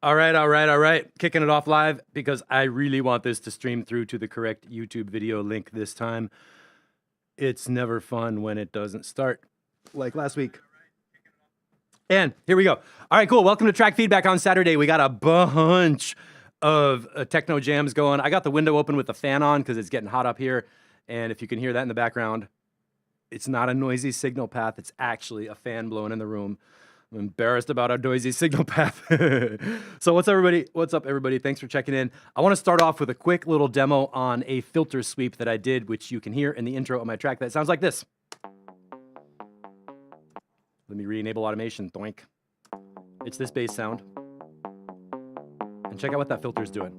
All right. Kicking it off live because I really want this to stream through to the correct YouTube video link this time. It's never fun when it doesn't start like last week. And here we go. All right, cool. Welcome to Track Feedback on Saturday. We got a bunch of techno jams going. I got the window open with the fan on because it's getting hot up here. And if you can hear that in the background, it's not a noisy signal path. It's actually a fan blowing in the room. I'm embarrassed about our noisy signal path. So what's up, everybody? Thanks for checking in. I want to start off with a quick little demo on a filter sweep that I did, which you can hear in the intro of my track that sounds like this. Let me re-enable automation, doink. It's this bass sound. And check out what that filter is doing.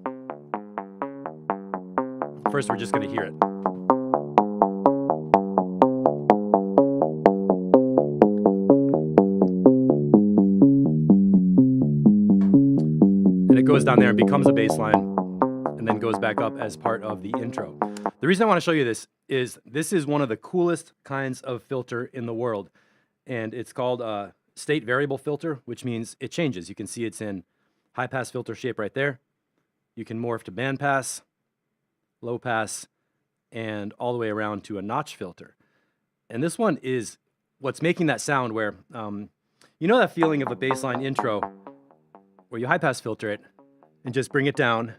First, we're just going to hear it. And it goes down there and becomes a bass line, and then goes back up as part of the intro. The reason I want to show you this is one of the coolest kinds of filter in the world. And it's called a state variable filter, which means it changes. You can see it's in high pass filter shape right there. You can morph to band pass, low pass, and all the way around to a notch filter. And this one is what's making that sound where, you know that feeling of a bassline intro where you high pass filter it and just bring it down.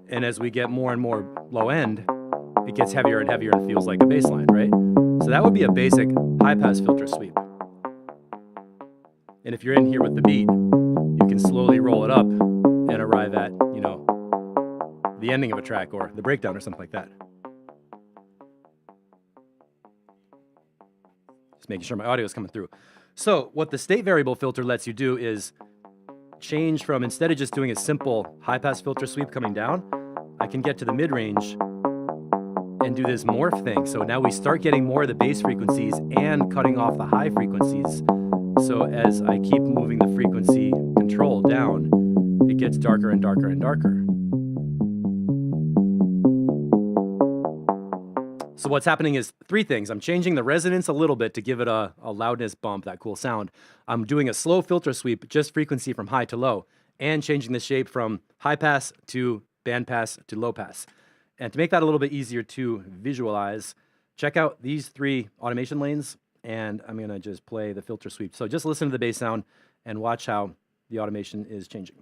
And as we get more and more low end, it gets heavier and heavier and feels like a bass line, right? So that would be a basic high pass filter sweep. And if you're in here with the beat, you can slowly roll it up and arrive at, you know, the ending of a track or the breakdown or something like that. Just making sure my audio is coming through. So what the state variable filter lets you do is change from, instead of just doing a simple high pass filter sweep coming down, I can get to the mid range and do this morph thing. So now we start getting more of the bass frequencies and cutting off the high frequencies. So as I keep moving the frequency control down, it gets darker and darker and darker. So what's happening is three things. I'm changing the resonance a little bit to give it a loudness bump, that cool sound. I'm doing a slow filter sweep, just frequency from high to low, and changing the shape from high pass to band pass to low pass. And to make that a little bit easier to visualize, check out these three automation lanes, and I'm going to just play the filter sweep. So just listen to the bass sound and watch how the automation is changing.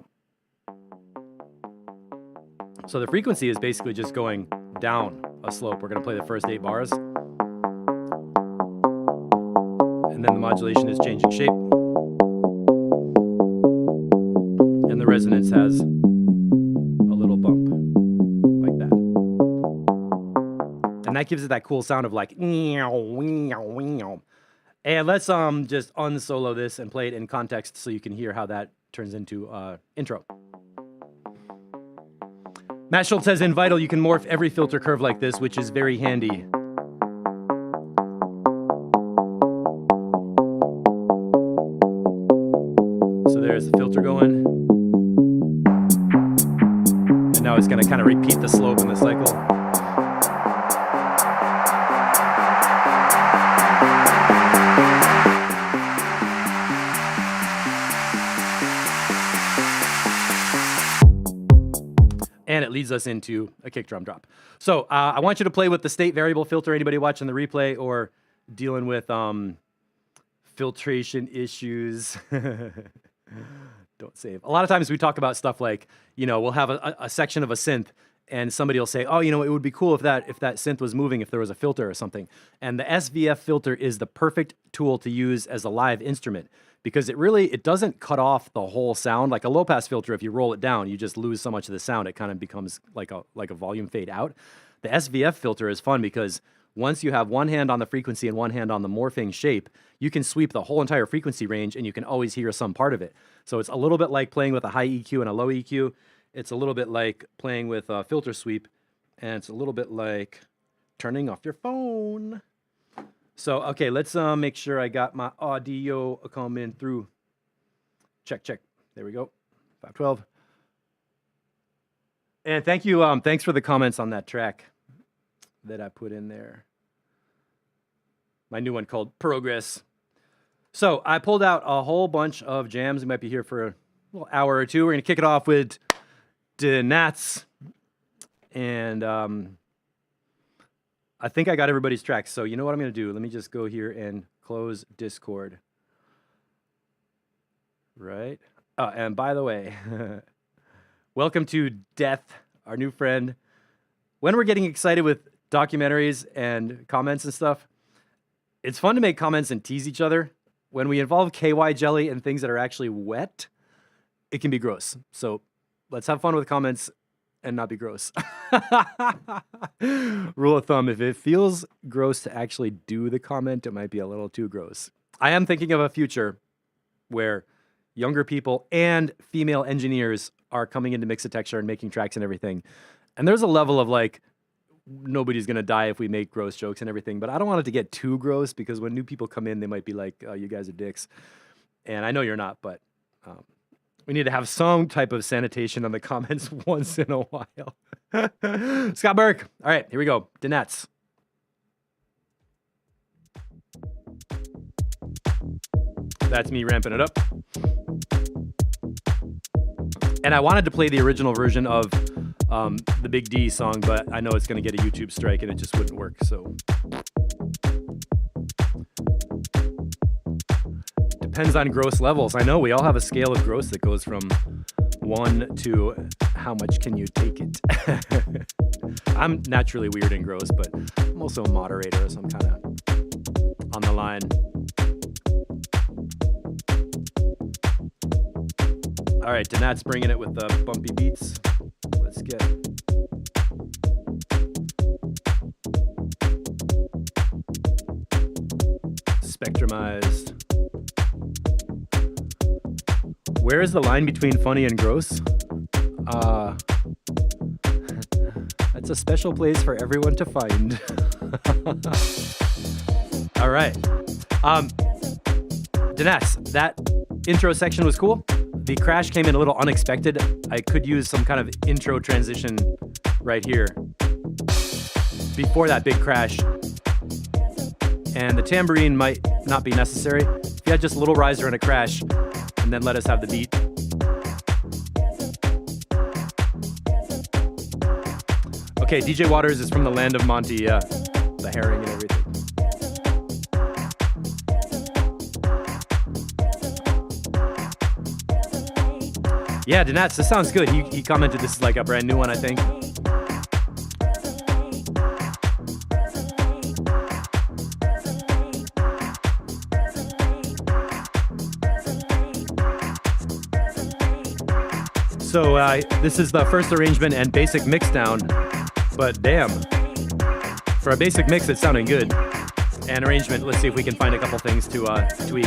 So the frequency is basically just going down a slope. We're going to play the first 8 bars. And then the modulation is changing shape. And the resonance has a little bump. And that gives it that cool sound of like, and let's just unsolo this and play it in context so you can hear how that turns into intro. Matt Schultz says in Vital, you can morph every filter curve like this, which is very handy. So there's the filter going. And now it's going to kind of repeat the slope in the cycle. And it leads us into a kick drum drop. So I want you to play with the state variable filter. Anybody watching the replay or dealing with filtration issues? Don't save. A lot of times we talk about stuff like, you know, we'll have a section of a synth and somebody will say, oh, you know, it would be cool if that synth was moving, if there was a filter or something. And the SVF filter is the perfect tool to use as a live instrument, because it doesn't cut off the whole sound. Like a low pass filter, if you roll it down, you just lose so much of the sound. It kind of becomes like a volume fade out. The SVF filter is fun because once you have one hand on the frequency and one hand on the morphing shape, you can sweep the whole entire frequency range and you can always hear some part of it. So it's a little bit like playing with a high EQ and a low EQ. It's a little bit like playing with a filter sweep, and it's a little bit like turning off your phone. So, okay, let's make sure I got my audio coming through. Check. There we go. 512. And thank you. Thanks for the comments on that track that I put in there. My new one called Progress. So I pulled out a whole bunch of jams. We might be here for little hour or two. We're going to kick it off with Nats. And I think I got everybody's tracks. So you know what I'm going to do? Let me just go here and close Discord. Right. And by the way, welcome to Death, our new friend. When we're getting excited with documentaries and comments and stuff, it's fun to make comments and tease each other. When we involve KY jelly and things that are actually wet, it can be gross. So let's have fun with comments and not be gross. Rule of thumb, if it feels gross to actually do the comment, it might be a little too gross. I am thinking of a future where younger people and female engineers are coming into Mixotexture and making tracks and everything. And there's a level of like, nobody's going to die if we make gross jokes and everything. But I don't want it to get too gross because when new people come in, they might be like, oh, you guys are dicks. And I know you're not, but we need to have some type of sanitation on the comments once in a while. Scott Burke. All right, here we go. Danets. That's me ramping it up. And I wanted to play the original version of the Big D song, but I know it's going to get a YouTube strike and it just wouldn't work, so. Depends on gross levels. I know we all have a scale of gross that goes from 1 to how much can you take it. I'm naturally weird and gross, but I'm also a moderator, so I'm kind of on the line. All right, Danat's bringing it with the bumpy beats. Let's get spectrumized. Where is the line between funny and gross? That's a special place for everyone to find. All right. Danes, that intro section was cool. The crash came in a little unexpected. I could use some kind of intro transition right here before that big crash. And the tambourine might not be necessary. If you had just a little riser and a crash, and then let us have the beat. Okay, DJ Waters is from the land of Monty, yeah. The herring and everything. Yeah, Danats, this sounds good. He commented this is like a brand new one, I think. So this is the first arrangement and basic mix down, but damn, for a basic mix, it's sounding good. And arrangement, let's see if we can find a couple things to tweak.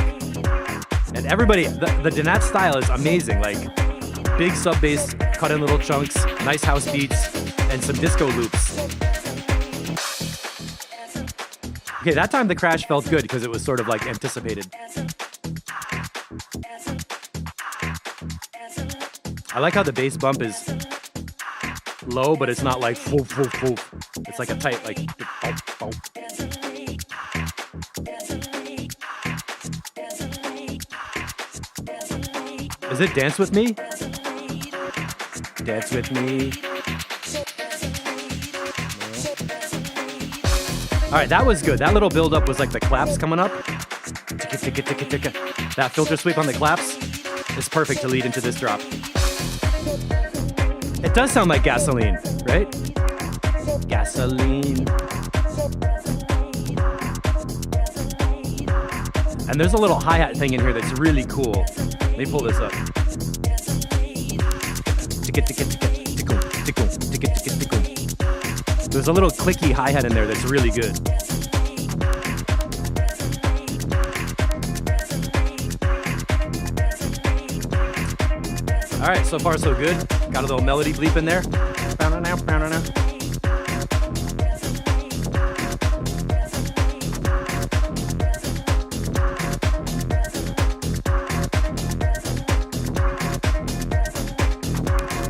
And everybody, the Danat style is amazing. Like, big sub bass, cut in little chunks, nice house beats, and some disco loops. Okay, that time the crash felt good because it was sort of like anticipated. I like how the bass bump is low, but it's not like woof, woof, woof. It's like a tight, like bump, bump. Is it Dance With Me? Dance With Me. All right, that was good. That little build up was like the claps coming up. That filter sweep on the claps is perfect to lead into this drop. It does sound like gasoline, right? Gasoline. And there's a little hi-hat thing in here that's really cool. Let me pull this up. There's a little clicky hi-hat in there that's really good. All right, so far so good. Got a little melody bleep in there.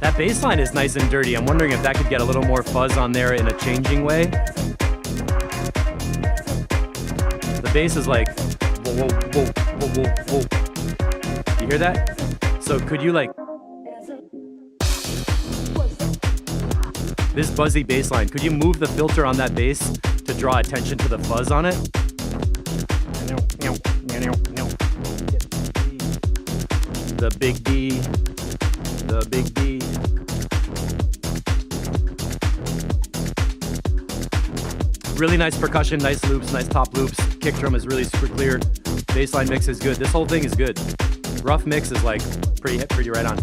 That bass line is nice and dirty. I'm wondering if that could get a little more fuzz on there in a changing way. The bass is like, whoa, whoa, whoa, whoa, whoa, whoa. You hear that? So could you like this buzzy bass line, could you move the filter on that bass to draw attention to the fuzz on it? The big D, the big D. Really nice percussion, nice loops, nice top loops. Kick drum is really super clear. Bassline mix is good. This whole thing is good. Rough mix is like pretty right on.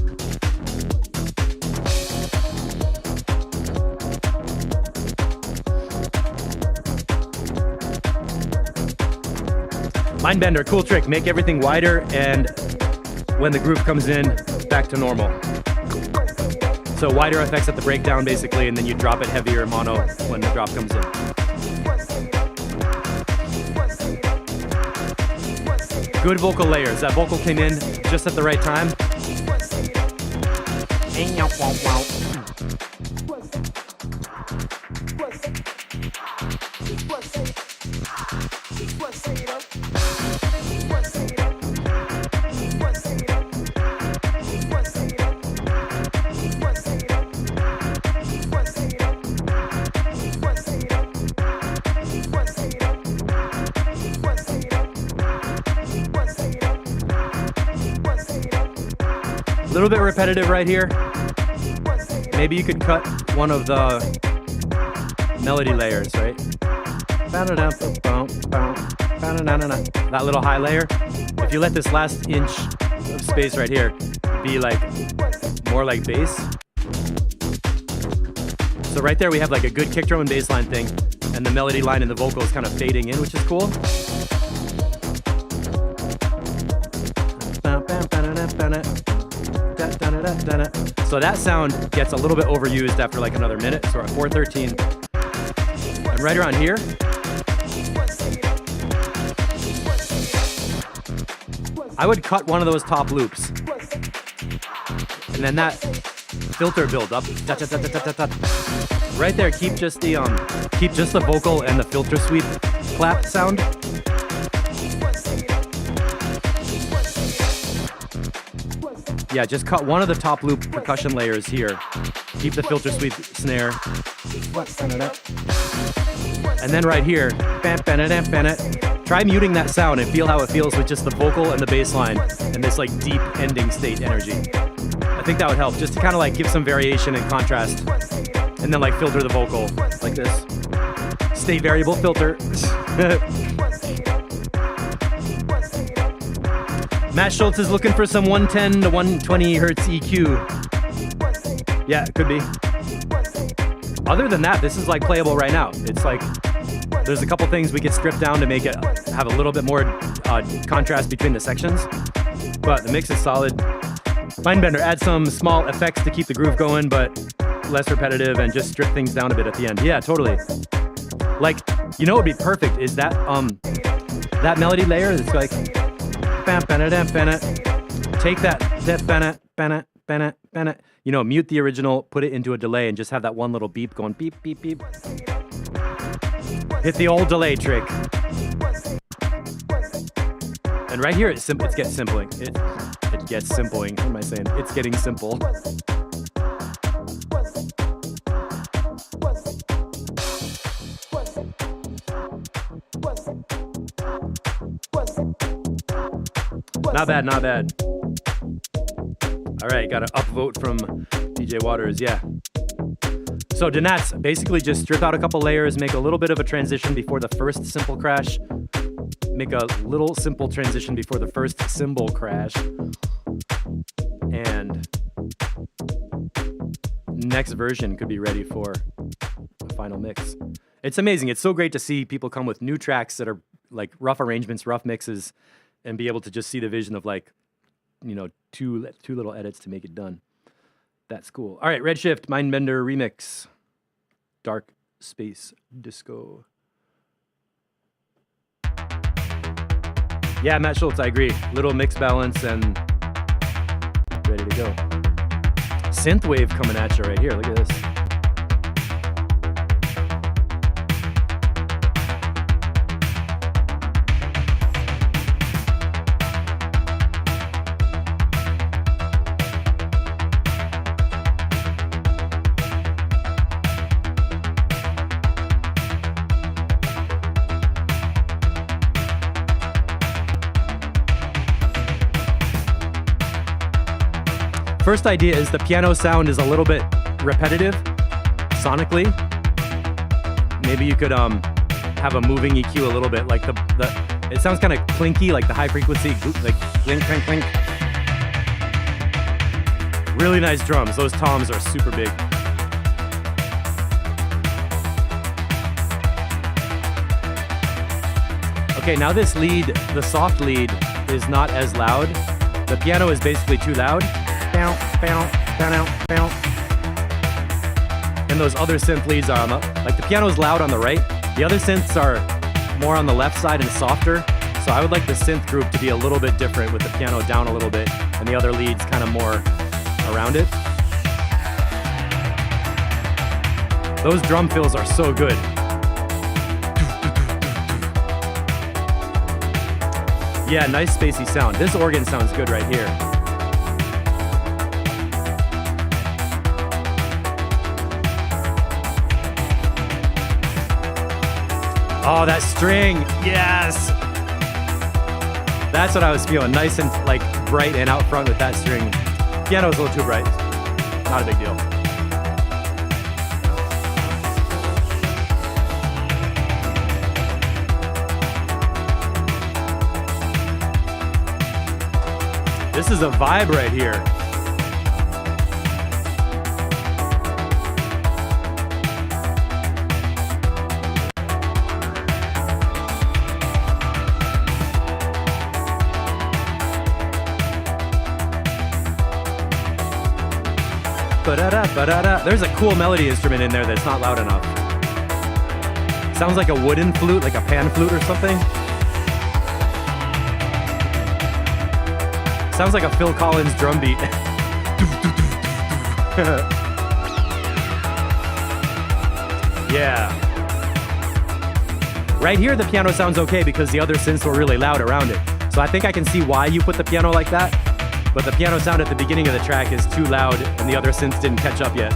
Mindbender, cool trick. Make everything wider, and when the groove comes in, back to normal. So wider effects at the breakdown basically, and then you drop it heavier mono when the drop comes in. Good vocal layers. That vocal came in just at the right time. A little bit repetitive right here. Maybe you could cut one of the melody layers, right? That little high layer. If you let this last inch of space right here be like more like bass. So right there we have like a good kick drum and bass line thing, and the melody line and the vocal is kind of fading in, which is cool. So that sound gets a little bit overused after like another minute. So we're at 413. And right around here, I would cut one of those top loops. And then that filter build up. Right there, keep just the vocal and the filter sweep clap sound. Yeah, just cut one of the top loop percussion layers here. Keep the filter sweep snare. And then right here, try muting that sound and feel how it feels with just the vocal and the bass line and this like deep ending state energy. I think that would help, just to kind of like give some variation and contrast. And then like filter the vocal like this. State variable filter. Matt Schultz is looking for some 110 to 120 hertz EQ. Yeah, it could be. Other than that, this is like playable right now. It's like, there's a couple things we could strip down to make it have a little bit more contrast between the sections. But the mix is solid. Mindbender, add some small effects to keep the groove going, but less repetitive, and just strip things down a bit at the end. Yeah, totally. Like, you know what would be perfect is that that melody layer that's like, take that, you know, mute the original, put it into a delay, and just have that one little beep going beep, beep, beep. Hit the old delay trick. And right here, it gets simpling. It gets simpling. What am I saying? It's getting simple. Not bad, not bad. All right, got an upvote from DJ Waters, yeah. So Donats, basically just strip out a couple layers, make a little bit of a transition before the first simple crash, make a little simple transition before the first cymbal crash, and next version could be ready for the final mix. It's amazing. It's so great to see people come with new tracks that are like rough arrangements, rough mixes, and be able to just see the vision of like, you know, two little edits to make it done. That's cool. All right, Redshift, Mindbender remix. Dark Space Disco. Yeah, Matt Schultz, I agree. Little mix balance and ready to go. Synthwave coming at you right here. Look at this. first idea is the piano sound is a little bit repetitive sonically. Maybe you could have a moving EQ a little bit, like it sounds kind of clinky, like the high frequency, like clink, clink, clink. Really nice drums. Those toms are super big. Okay, now this lead, the soft lead, is not as loud. The piano is basically too loud. Bow, bow, bow, bow. And those other synth leads are on the, like the piano is loud on the right. The other synths are more on the left side and softer. So I would like the synth group to be a little bit different with the piano down a little bit and the other leads kind of more around it. Those drum fills are so good. Yeah, nice spacey sound. This organ sounds good right here. Oh, that string, yes! That's what I was feeling, nice and like bright and out front with that string. Piano's a little too bright, not a big deal. This is a vibe right here. Ba-da-da, ba-da-da. There's a cool melody instrument in there that's not loud enough. Sounds like a wooden flute, like a pan flute or something. Sounds like a Phil Collins drum beat. Yeah. Right here, the piano sounds okay because the other synths were really loud around it. So I think I can see why you put the piano like that. But the piano sound at the beginning of the track is too loud and the other synths didn't catch up yet.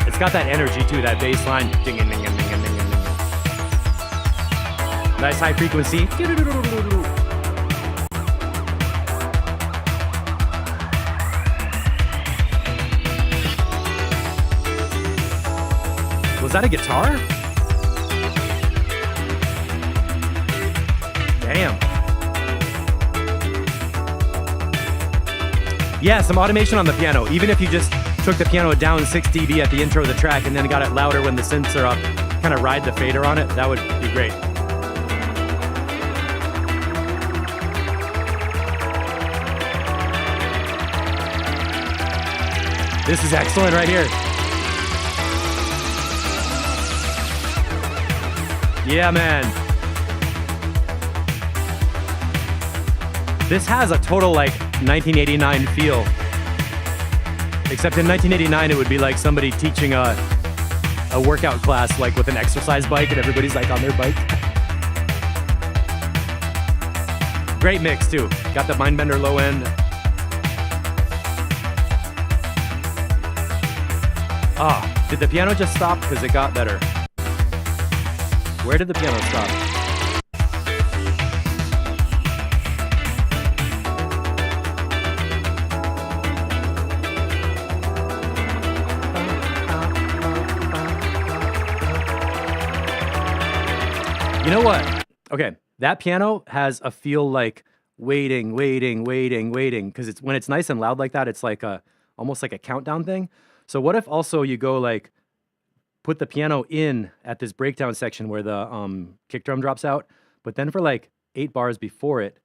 It's got that energy too, that bass line. Nice high frequency. Was that a guitar? Damn. Yeah, some automation on the piano. Even if you just took the piano down 6 dB at the intro of the track and then got it louder when the synths are up, kind of ride the fader on it, that would be great. This is excellent right here. Yeah, man. This has a total like 1989 feel. Except in 1989 it would be like somebody teaching a workout class like with an exercise bike and everybody's like on their bike. Great mix too. Got the Mindbender low end. Ah, did the piano just stop? Because it got better. Where did the piano stop? You know what? Okay, that piano has a feel like waiting, because it's when it's nice and loud like that, it's like almost like a countdown thing. So what if also you go like put the piano in at this breakdown section where the kick drum drops out, but then for like 8 bars before it,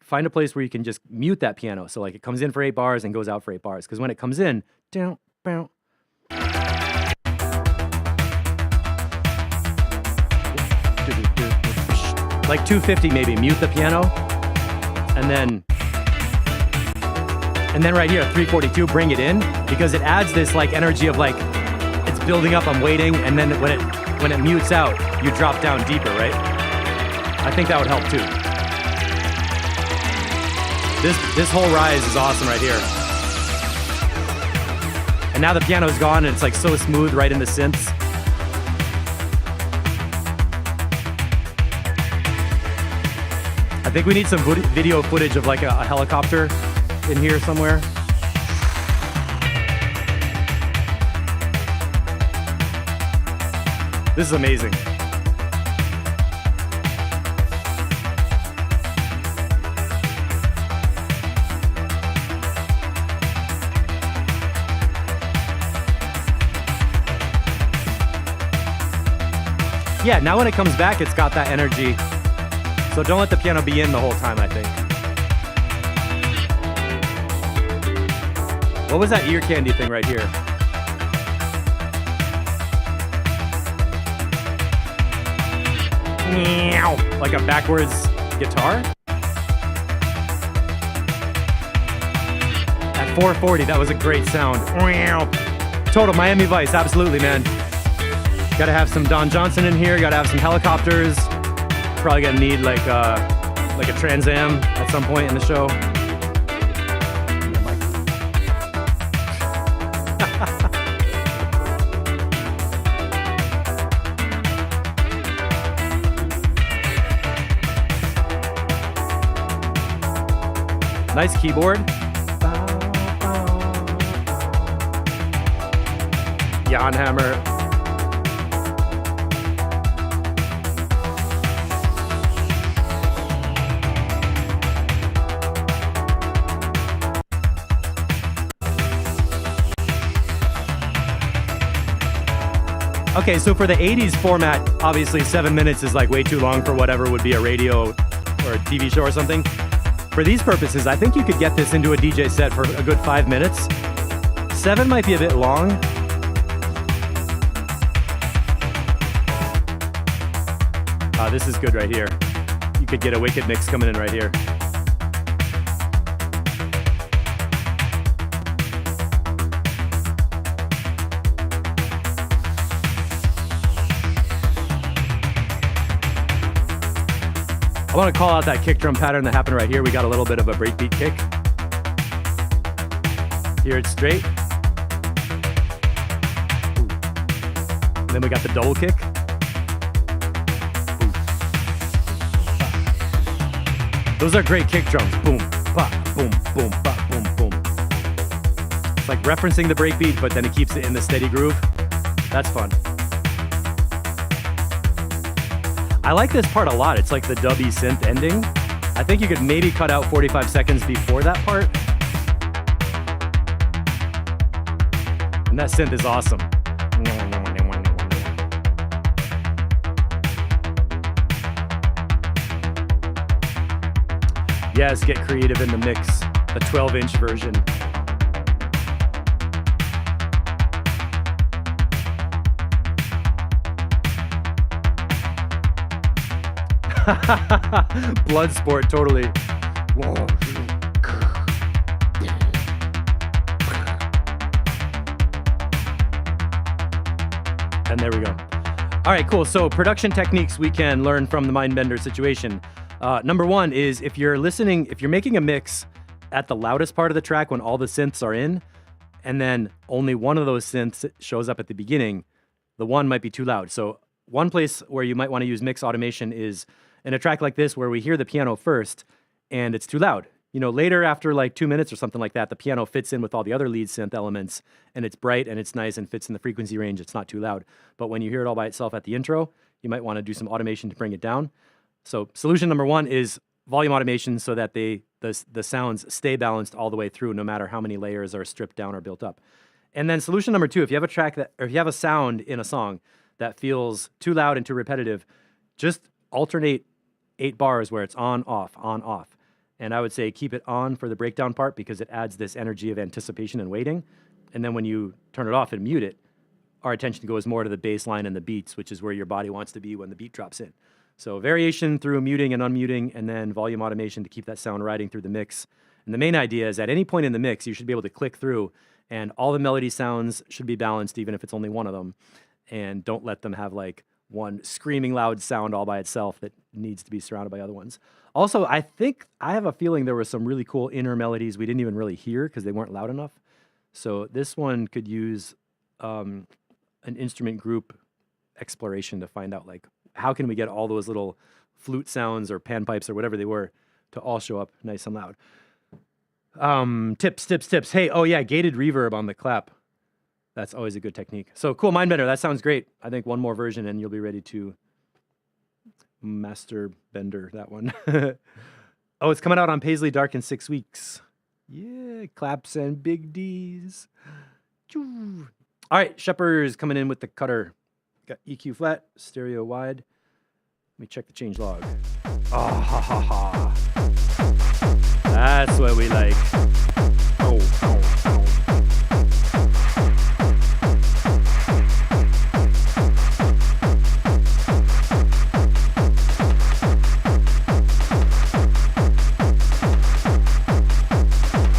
find a place where you can just mute that piano. So like it comes in for 8 bars and goes out for 8 bars. Because when it comes in, down, bow. Like 250 maybe, mute the piano, and then right here, 342, bring it in, because it adds this like energy of like, it's building up, I'm waiting, and then when it mutes out, you drop down deeper, right? I think that would help too. This whole rise is awesome right here. And now the piano's gone and it's like so smooth right in the synths. I think we need some video footage of like a helicopter in here somewhere. This is amazing. Yeah, now when it comes back, it's got that energy. So don't let the piano be in the whole time, I think. What was that ear candy thing right here? Like a backwards guitar? At 440, that was a great sound. Total Miami Vice, absolutely, man. Gotta have some Don Johnson in here, gotta have some helicopters. Probably gonna need like a Trans Am at some point in the show. Nice keyboard. Jan Hammer. Okay, so for the 80s format, obviously 7 minutes is like way too long for whatever would be a radio or a TV show or something. For these purposes, I think you could get this into a DJ set for a good 5 minutes. 7 might be a bit long. This is good right here. You could get a wicked mix coming in right here. I want to call out that kick drum pattern that happened right here. We got a little bit of a breakbeat kick. Here it's straight. And then we got the double kick. Those are great kick drums. Boom, pa, boom, boom, pa, boom, boom. It's like referencing the breakbeat, but then it keeps it in the steady groove. That's fun. I like this part a lot. It's like the dubby synth ending. I think you could maybe cut out 45 seconds before that part. And that synth is awesome. Yes, get creative in the mix. The 12-inch version. Bloodsport, totally. And there we go. All right, cool. So production techniques we can learn from the Mindbender situation. Number one is if you're making a mix at the loudest part of the track when all the synths are in, and then only one of those synths shows up at the beginning, the one might be too loud. So one place where you might want to use mix automation is in a track like this where we hear the piano first and it's too loud. You know, later after like 2 minutes or something like that, the piano fits in with all the other lead synth elements and it's bright and it's nice and fits in the frequency range. It's not too loud. But when you hear it all by itself at the intro, you might want to do some automation to bring it down. So solution number one is volume automation so that the sounds stay balanced all the way through no matter how many layers are stripped down or built up. And then solution number two, if you have a track or if you have a sound in a song that feels too loud and too repetitive, just alternate 8 bars where it's on, off, on, off. And I would say keep it on for the breakdown part because it adds this energy of anticipation and waiting. And then when you turn it off and mute it, our attention goes more to the bass line and the beats, which is where your body wants to be when the beat drops in. So variation through muting and unmuting, and then volume automation to keep that sound riding through the mix. And the main idea is at any point in the mix, you should be able to click through and all the melody sounds should be balanced, even if it's only one of them. And don't let them have like one screaming loud sound all by itself that needs to be surrounded by other ones. Also, I think I have a feeling there was some really cool inner melodies we didn't even really hear because they weren't loud enough. So this one could use an instrument group exploration to find out like how can we get all those little flute sounds or panpipes or whatever they were to all show up nice and loud. Tips. Hey, oh yeah, gated reverb on the clap. That's always a good technique. So cool, Mindbender, that sounds great. I think one more version and you'll be ready to master bender that one. Oh, it's coming out on Paisley Dark in 6 weeks. Yeah, claps and big D's. Choo. All right, Shepherd's coming in with the cutter. Got EQ flat, stereo wide. Let me check the change log. Ah, ha, ha, ha. That's what we like. Oh, oh, oh.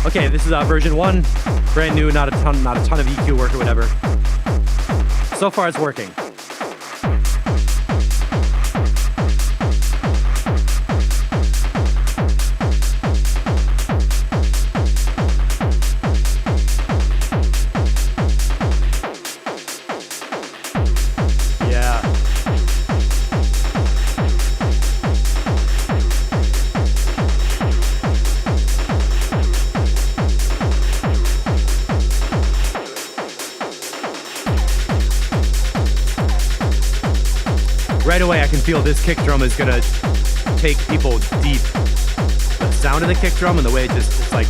Okay, this is version 1, brand new, not a ton of EQ work or whatever. So far, it's working. Right away, I can feel this kick drum is gonna take people deep. The sound of the kick drum and the way it just, it's like,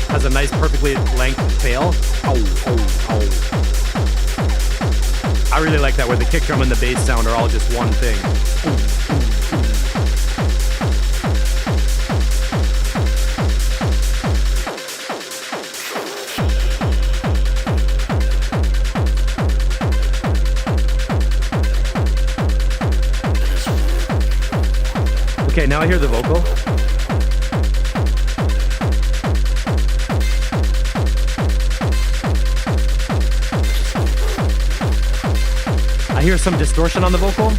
has a nice perfectly length tail. I really like that where the kick drum and the bass sound are all just one thing. Okay, now I hear the vocal. I hear some distortion on the vocal.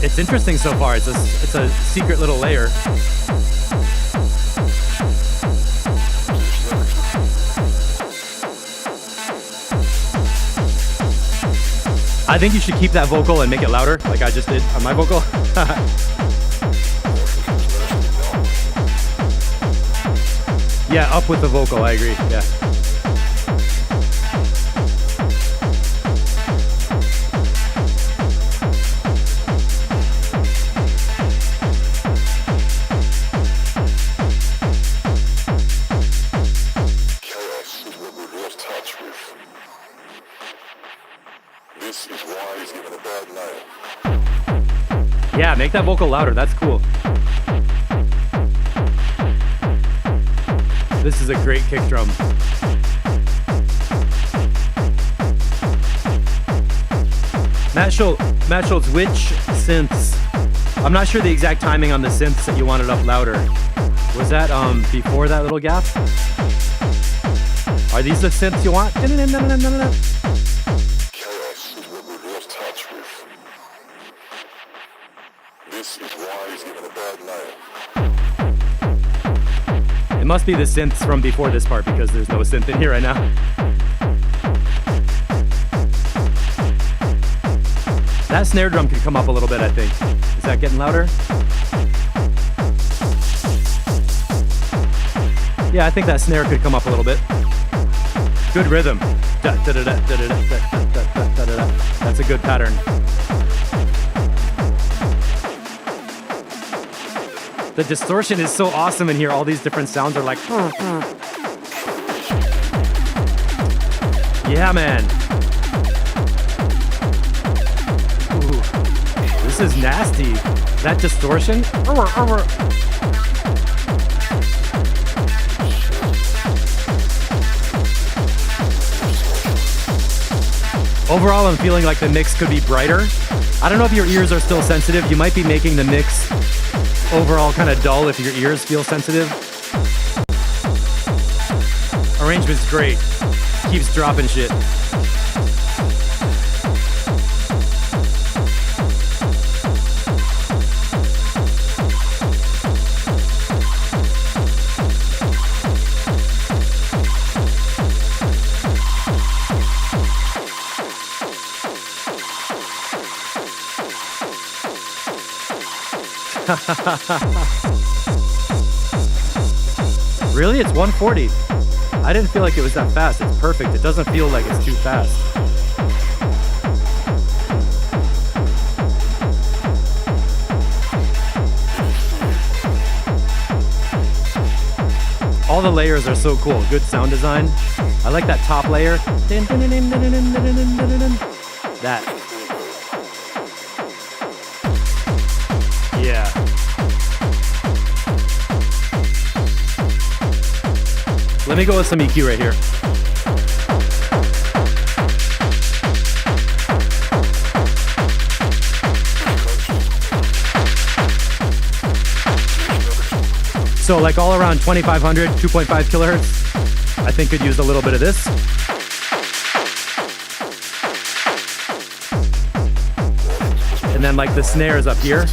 It's interesting so far. It's a secret little layer. I think you should keep that vocal and make it louder, like I just did on my vocal. Yeah, up with the vocal, I agree, yeah. Yeah, make that vocal louder. That's cool. This is a great kick drum. Matt Schultz, which synths? I'm not sure the exact timing on the synths that you wanted up louder. Was that before that little gap? Are these the synths you want? It must be the synths from before this part because there's no synth in here right now. That snare drum could come up a little bit, I think. Is that getting louder? Yeah, I think that snare could come up a little bit. Good rhythm. That's a good pattern. The distortion is so awesome in here. All these different sounds are like... Yeah, man. Ooh, this is nasty. That distortion. Overall, I'm feeling like the mix could be brighter. I don't know if your ears are still sensitive. You might be making the mix overall kind of dull if your ears feel sensitive. Arrangement's great. Keeps dropping shit. Really? It's 140. I didn't feel like it was that fast. It's perfect. It doesn't feel like it's too fast. All the layers are so cool. Good sound design. I like that top layer. That. Yeah. Let me go with some EQ right here. So like all around 2500, 2.5 kilohertz, I think could use a little bit of this. And then like the snare is up here.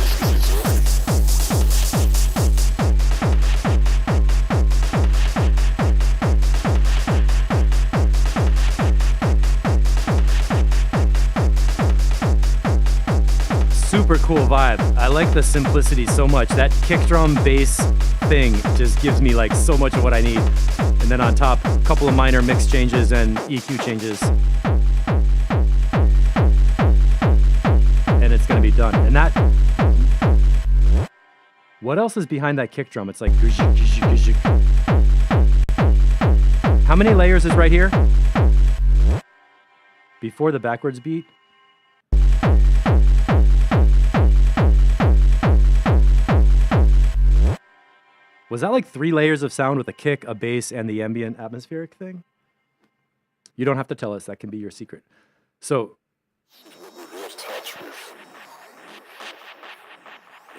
Super cool vibe. I like the simplicity so much. That kick drum bass thing just gives me like so much of what I need. And then on top, a couple of minor mix changes and EQ changes. And it's gonna be done. And that, what else is behind that kick drum? It's like, how many layers is right here? Before the backwards beat. Was that like 3 layers of sound with a kick, a bass, and the ambient atmospheric thing? You don't have to tell us. That can be your secret. So,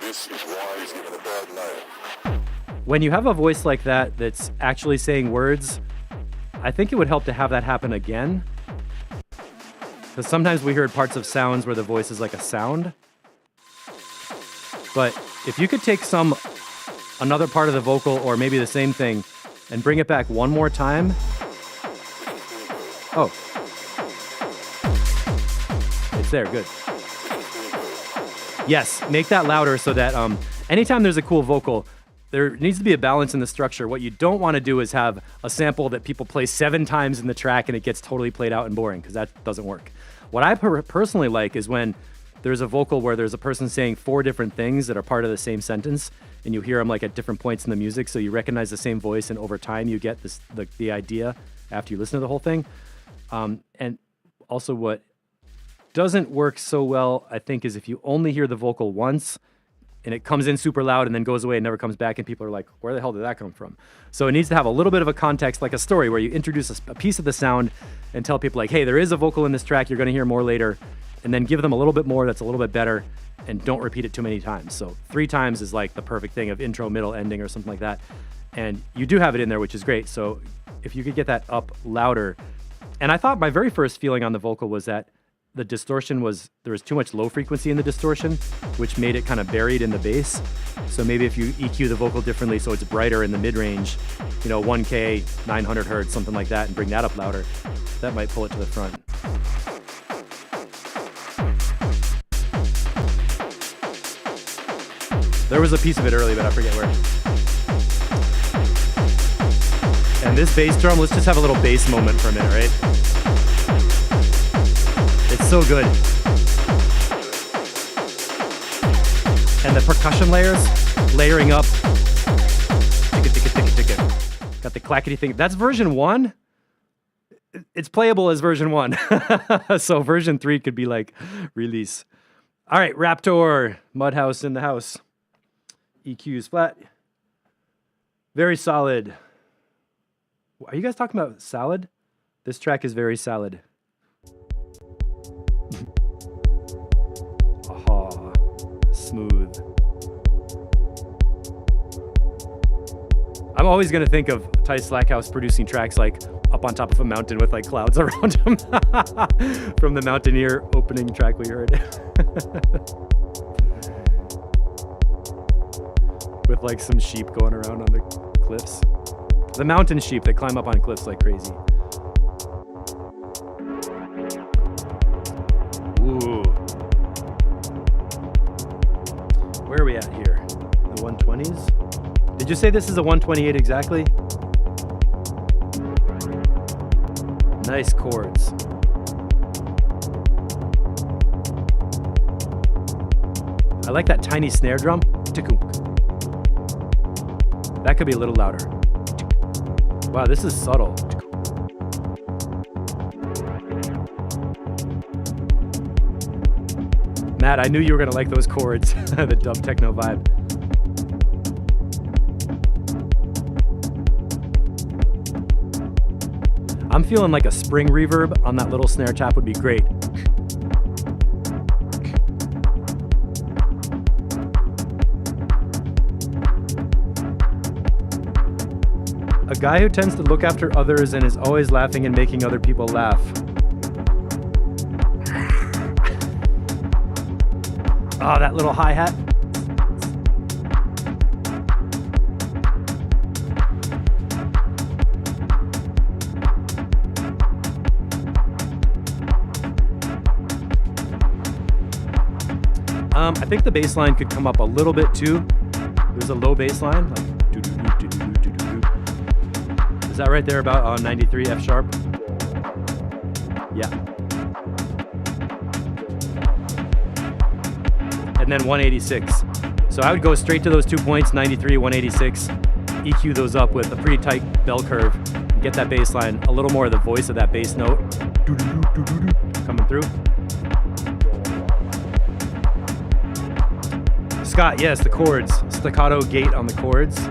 this is why he's given a bad name. When you have a voice like that that's actually saying words, I think it would help to have that happen again. Because sometimes we heard parts of sounds where the voice is like a sound. But if you could take another part of the vocal, or maybe the same thing, and bring it back one more time. Oh. It's there, good. Yes, make that louder so that anytime there's a cool vocal, there needs to be a balance in the structure. What you don't want to do is have a sample that people play 7 times in the track and it gets totally played out and boring, because that doesn't work. What I personally like is when there's a vocal where there's a person saying 4 different things that are part of the same sentence, and you hear them like at different points in the music, so you recognize the same voice, and over time you get this the idea after you listen to the whole thing. And also what doesn't work so well, I think, is if you only hear the vocal once, and it comes in super loud and then goes away and never comes back, and people are like, where the hell did that come from? So it needs to have a little bit of a context, like a story, where you introduce a piece of the sound and tell people like, hey, there is a vocal in this track, you're gonna hear more later, and then give them a little bit more that's a little bit better, and don't repeat it too many times. So 3 times is like the perfect thing of intro, middle, ending, or something like that. And you do have it in there, which is great. So if you could get that up louder. And I thought my very first feeling on the vocal was that the distortion there was too much low frequency in the distortion, which made it kind of buried in the bass. So maybe if you EQ the vocal differently so it's brighter in the mid-range, 1K, 900 hertz, something like that, and bring that up louder, that might pull it to the front. There was a piece of it early, but I forget where. And this bass drum, let's just have a little bass moment for a minute, right? It's so good. And the percussion layers, layering up. Got the clackety thing. That's version 1. It's playable as version 1. So version 3 could be like release. All right, Raptor, Mudhouse in the house. EQ is flat. Very solid. Are you guys talking about salad? This track is very salad. Oh, smooth. I'm always gonna think of Ty Slackhouse producing tracks like up on top of a mountain with like clouds around him from the Mountaineer opening track we heard. With like some sheep going around on the cliffs. The mountain sheep that climb up on cliffs like crazy. Ooh. Where are we at here? The 120s? Did you say this is a 128 exactly? Nice chords. I like that tiny snare drum. That could be a little louder. Wow, this is subtle. Matt, I knew you were gonna like those chords, the dub techno vibe. I'm feeling like a spring reverb on that little snare tap would be great. A guy who tends to look after others and is always laughing and making other people laugh. Oh, that little hi-hat. I think the bass line could come up a little bit too. There's a low bass line, like is that right there about on 93 F sharp? Yeah. And then 186. So I would go straight to those 2 points, 93, 186, EQ those up with a pretty tight bell curve, and get that bass line, a little more of the voice of that bass note coming through. Scott, yes, the chords. Staccato gate on the chords.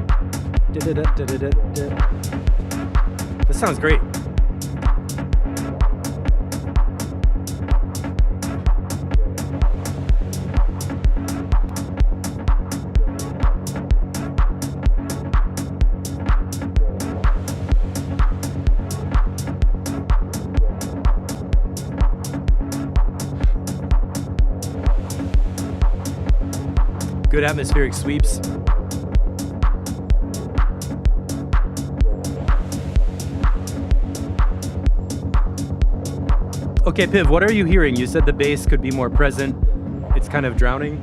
This sounds great. Good atmospheric sweeps. Okay, Piv, what are you hearing? You said the bass could be more present. It's kind of drowning.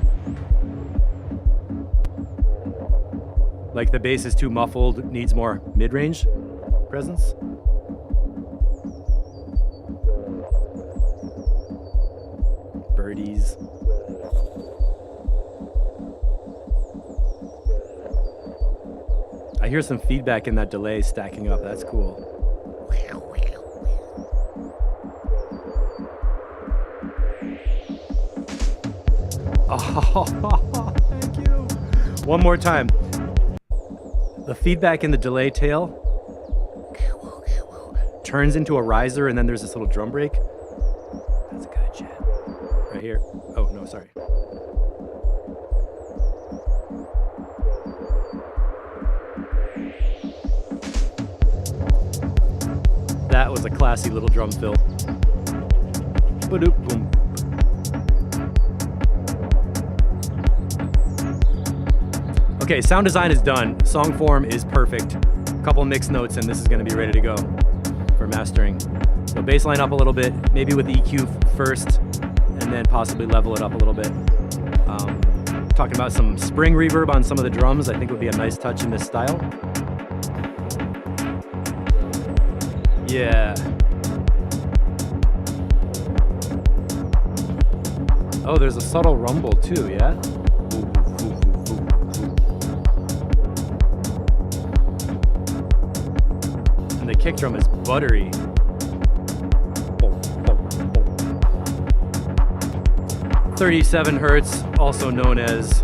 Like the bass is too muffled, needs more mid-range presence. Birdies. I hear some feedback in that delay stacking up. That's cool. Oh, thank you. One more time. The feedback in the delay tail turns into a riser, and then there's this little drum break. That's good shit. Right here. Oh, no, sorry. That was a classy little drum fill. Ba-doop, boom. Okay, sound design is done. Song form is perfect. Couple mix notes and this is gonna be ready to go for mastering. So bass line up a little bit, maybe with EQ first, and then possibly level it up a little bit. Talking about some spring reverb on some of the drums, I think would be a nice touch in this style. Yeah. Oh, there's a subtle rumble too, yeah? And the kick drum is buttery. 37 hertz, also known as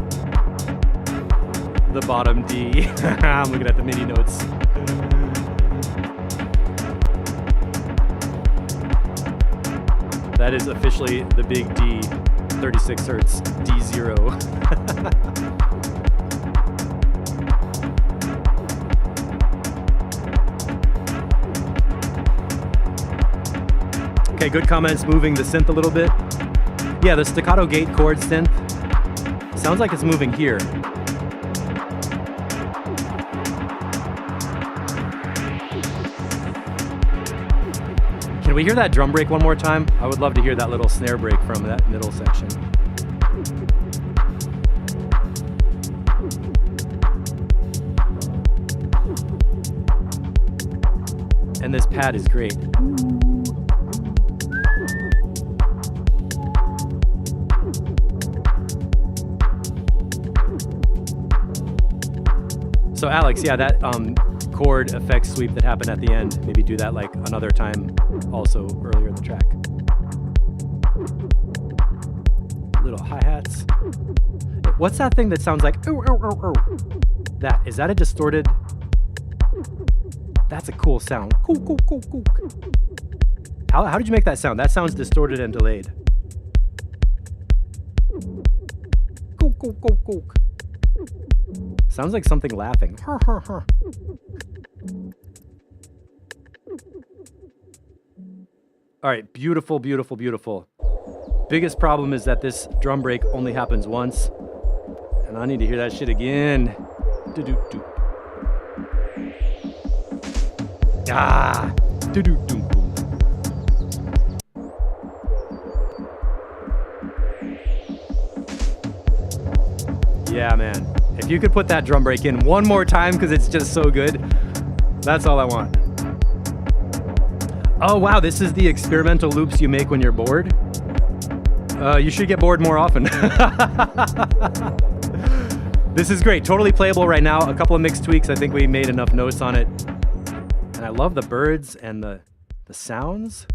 the bottom D. I'm looking at the MIDI notes. That is officially the big D, 36 hertz, D0. Okay, good comments. Moving the synth a little bit. Yeah, the staccato gate chord synth sounds like it's moving here. Can we hear that drum break one more time? I would love to hear that little snare break from that middle section. And this pad is great. So Alex, yeah, that chord effect sweep that happened at the end, maybe do that like another time also earlier in the track. Little hi-hats. What's that thing that sounds like ooh, ooh, ooh, ooh? That, is that a distorted? That's a cool sound. Cool, cool, cool, cool. How did you make that sound? That sounds distorted and delayed. Cool, cool, cool, cool. Sounds like something laughing. All right, beautiful, beautiful, beautiful. Biggest problem is that this drum break only happens once. And I need to hear that shit again. Do-do-do. Ah! Do-do-do-do. Yeah, man. If you could put that drum break in one more time because it's just so good, that's all I want. Oh, wow, this is the experimental loops you make when you're bored. You should get bored more often. This is great. Totally playable right now. A couple of mix tweaks. I think we made enough notes on it. And I love the birds and the sounds.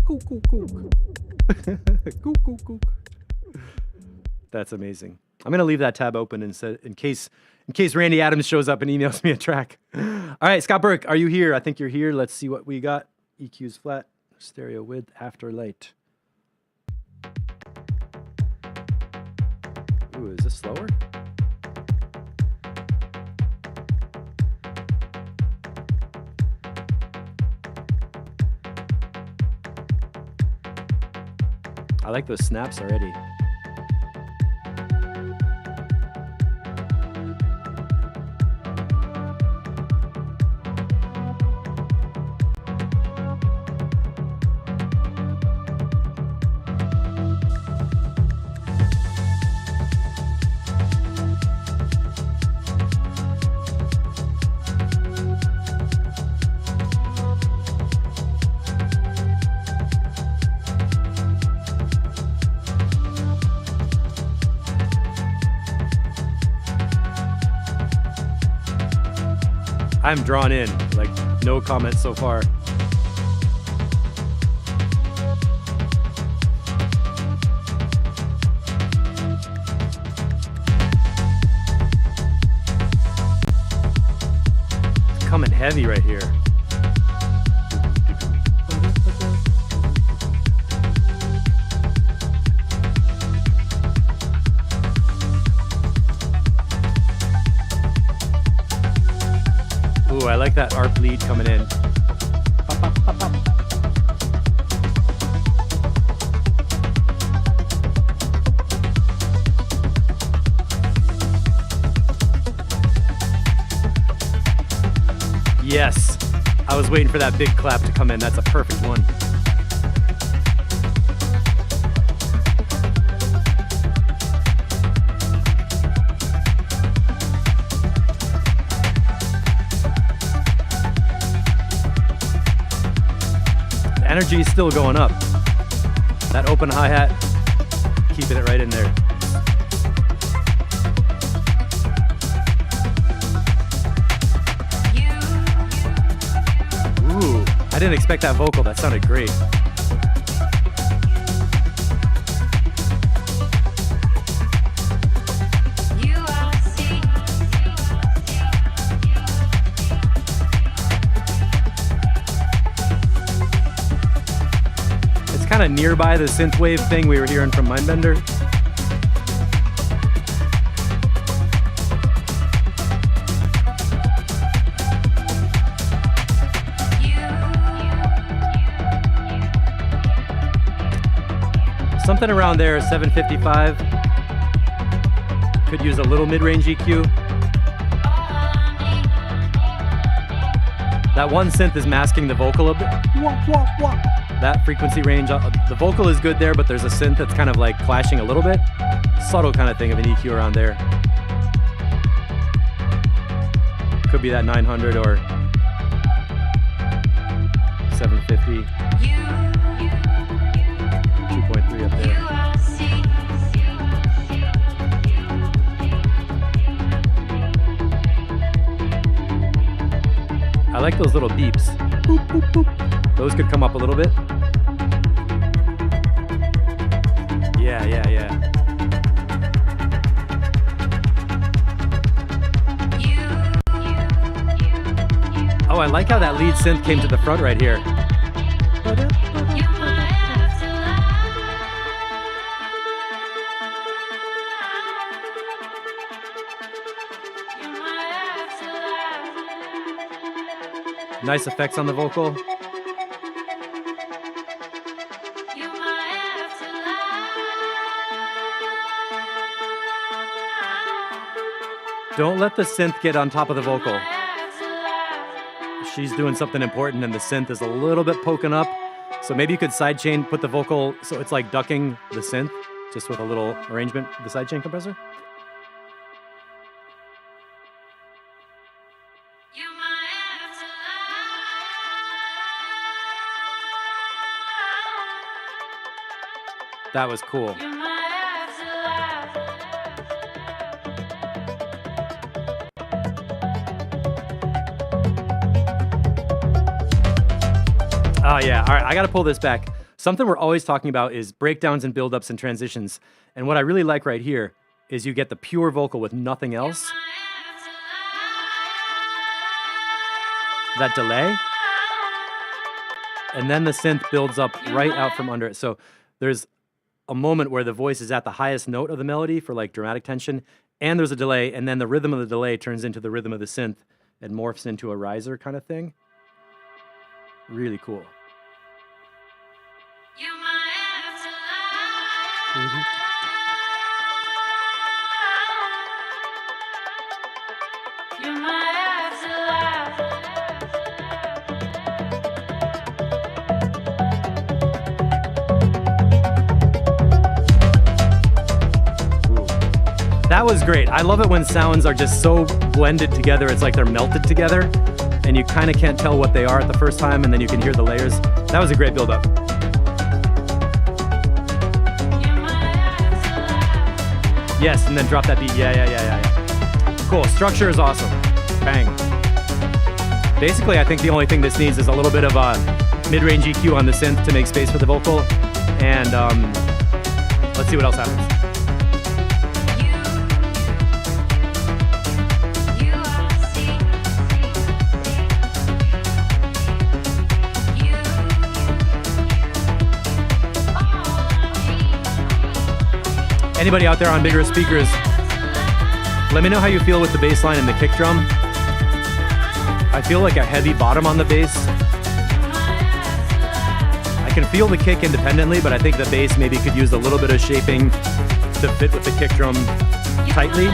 Kook, kook, kook. Kook, kook, kook. That's amazing. I'm going to leave that tab open in case Randy Adams shows up and emails me a track. All right, Scott Burke, are you here? I think you're here. Let's see what we got. EQ's flat, stereo width, after light. Ooh, is this slower? I like those snaps already. I'm drawn in, like no comments so far. It's coming heavy right here. Ooh, I like that ARP lead coming in. Yes, I was waiting for that big clap to come in. That's a perfect one. Energy is still going up. That open hi-hat, keeping it right in there. Ooh, I didn't expect that vocal. That sounded great. Kind of nearby the synthwave thing we were hearing from Mindbender. Something around there, 755. Could use a little mid-range EQ. That one synth is masking the vocal a bit. That frequency range, the vocal is good there, but there's a synth that's kind of like clashing a little bit. Subtle kind of thing of an EQ around there. Could be that 900 or 750. 2.3 up there. I like those little beeps. Boop, boop, boop. Those could come up a little bit. Yeah, yeah, yeah. Oh, I like how that lead synth came to the front right here. Nice effects on the vocal. Don't let the synth get on top of the vocal. She's doing something important and the synth is a little bit poking up. So maybe you could sidechain, put the vocal so it's like ducking the synth, just with a little arrangement of the sidechain compressor. That was cool. Oh yeah, all right, I gotta pull this back. Something we're always talking about is breakdowns and buildups and transitions. And what I really like right here is you get the pure vocal with nothing else. That delay. And then the synth builds up right out from under it. So there's a moment where the voice is at the highest note of the melody for like dramatic tension, and there's a delay, and then the rhythm of the delay turns into the rhythm of the synth and morphs into a riser kind of thing. Really cool. That was great. I love it when sounds are just so blended together, it's like they're melted together, and you kind of can't tell what they are at the first time, and then you can hear the layers. That was a great build-up. Yes, and then drop that beat. Yeah. Cool. Structure is awesome. Bang. Basically, I think the only thing this needs is a little bit of a mid-range EQ on the synth to make space for the vocal, and let's see what else happens. Anybody out there on bigger speakers, let me know how you feel with the bass line and the kick drum. I feel like a heavy bottom on the bass. I can feel the kick independently, but I think the bass maybe could use a little bit of shaping to fit with the kick drum tightly.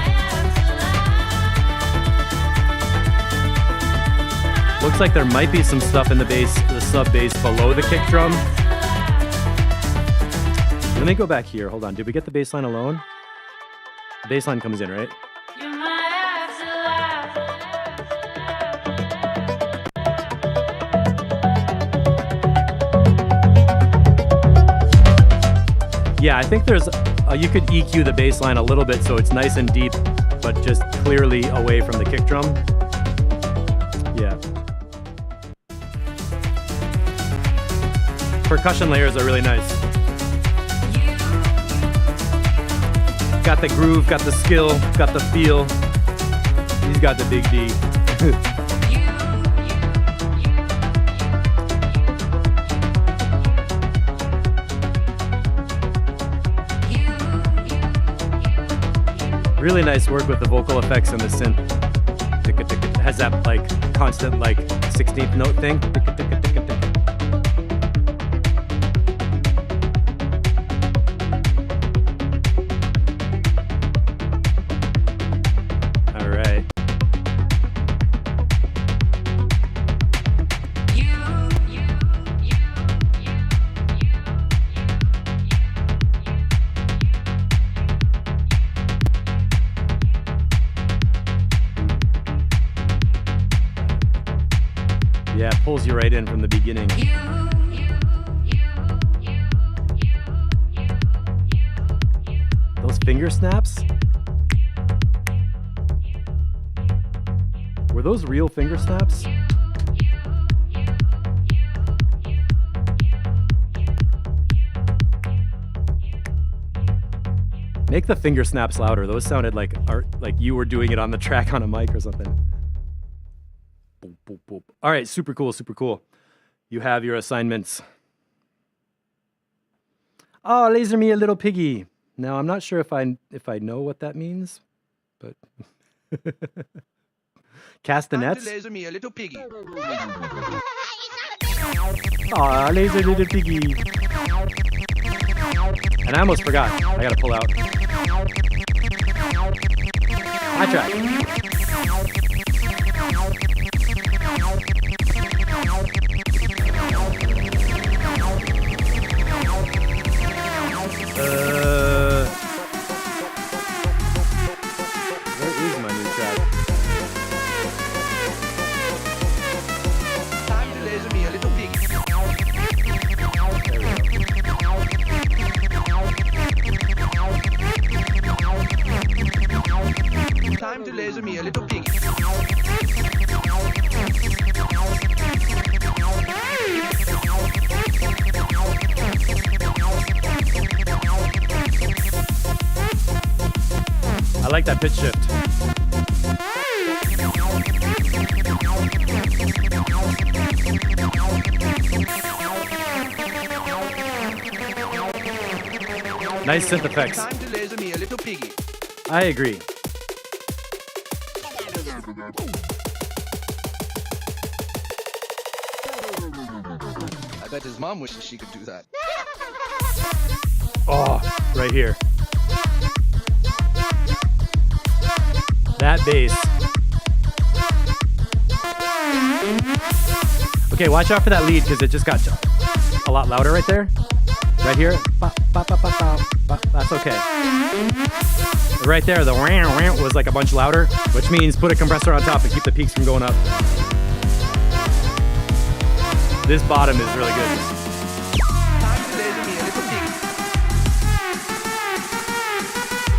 Looks like there might be some stuff in the bass, the sub bass below the kick drum. Let me go back here. Hold on. Did we get the bass line alone? The bass line comes in, right? Yeah, I think there's, you could EQ the bass line a little bit so it's nice and deep, but just clearly away from the kick drum. Yeah. Percussion layers are really nice. Got the groove, got the skill, got the feel. He's got the big D. Really nice work with the vocal effects and the synth. It has that like constant like 16th note thing. Pulls you right in from the beginning. Those finger snaps? Were those real finger snaps? Make the finger snaps louder. Those sounded like you were doing it on the track on a mic or something. Boop, boop, boop. All right, super cool, super cool. You have your assignments. Oh, laser me a little piggy. Now, I'm not sure if I know what that means, but castanets. Laser me a little piggy. Aw, laser little piggy. And I almost forgot. I gotta pull out. I tried. Where is my new track? Time to laser me a little piggy. Time to laser me a little piggy. I like that pitch shift. Nice synth effects. Time to laser me a little piggy. I agree. I bet his mom wishes she could do that. Oh, right here. That bass. Okay, watch out for that lead because it just got a lot louder right there. Right here. That's okay. Right there, the wah was like a bunch louder, which means put a compressor on top and keep the peaks from going up. This bottom is really good. Time to laser me a little piggy.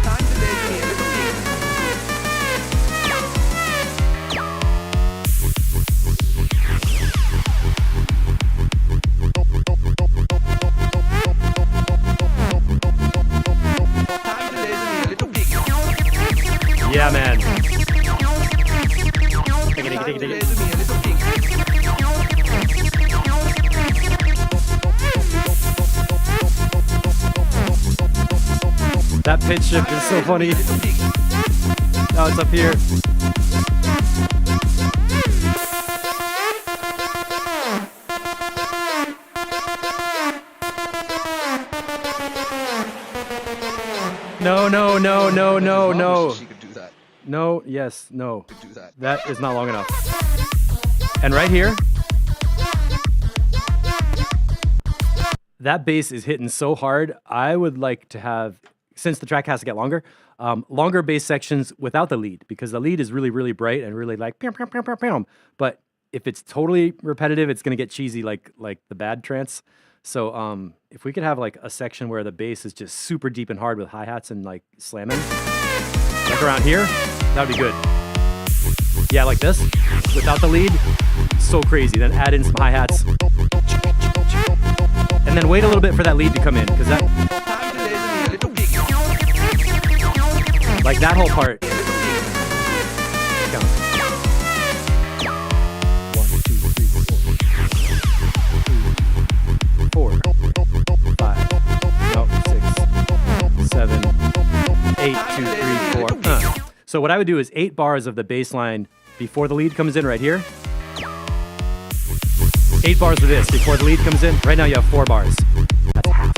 Time to laser me a little piggy. Time to laser me a little piggy. Yeah, man. Time to laser me a little piggy. That pitch shift is so funny. Now it's up here. No, no, no, no, no, no. She could do that. No, yes, no. Could do that. That is not long enough. And right here, that bass is hitting so hard. I would like to have, since the track has to get longer, longer bass sections without the lead, because the lead is really, really bright and really like pam, pam, pam, pam, pam. But if it's totally repetitive, it's gonna get cheesy like the bad trance. So if we could have like a section where the bass is just super deep and hard with hi-hats and like slamming, like around here, that would be good. Yeah, like this, without the lead, so crazy. Then add in some hi-hats. And then wait a little bit for that lead to come in, because that, Time to laser me a little piggy. like that whole part. Count. 1, 2, 3, 4, 5, no, 6, 7, 8, 2, 3, 4. So what I would do is 8 bars of the bass line before the lead comes in right here. 8 bars of this before the lead comes in. Right now you have 4 bars. That's half.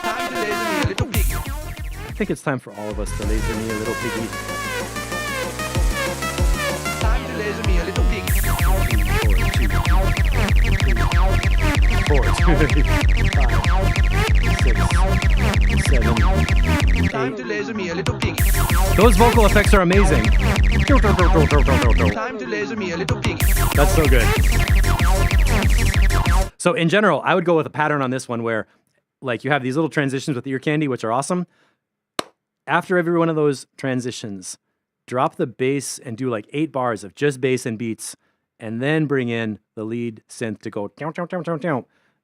Time to laser me a little piggy. I think it's time for all of us to laser me a little piggy. Time to laser me a little piggy. 4, 2, 5, 6, 7, Time 8. to laser me a little piggy. Those vocal effects are amazing. Time to laser me a little piggy. That's so good. So in general, I would go with a pattern on this one where like you have these little transitions with ear candy, which are awesome. After every one of those transitions, drop the bass and do like 8 bars of just bass and beats, and then bring in the lead synth to go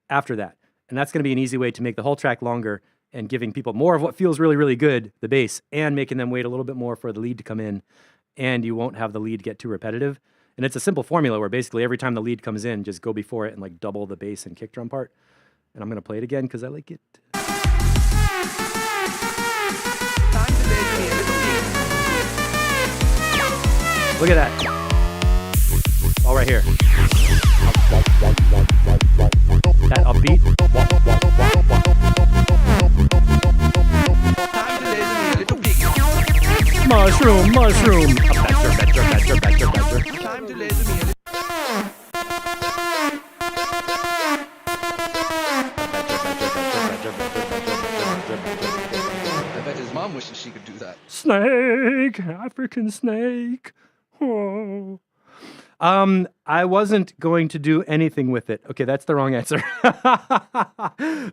after that. And that's going to be an easy way to make the whole track longer and giving people more of what feels really, really good, the bass, and making them wait a little bit more for the lead to come in, and you won't have the lead get too repetitive. And it's a simple formula where basically every time the lead comes in, just go before it and like double the bass and kick drum part. And I'm going to play it again because I like it. Time to laser me a little piggy. Look at that. All right here. That upbeat. Time to laser me a little piggy. Mushroom, mushroom. Badger. Time to laser me a little. I bet his mom wishes she could do that. Snake, African snake. Oh. I wasn't going to do anything with it. Okay, that's the wrong answer.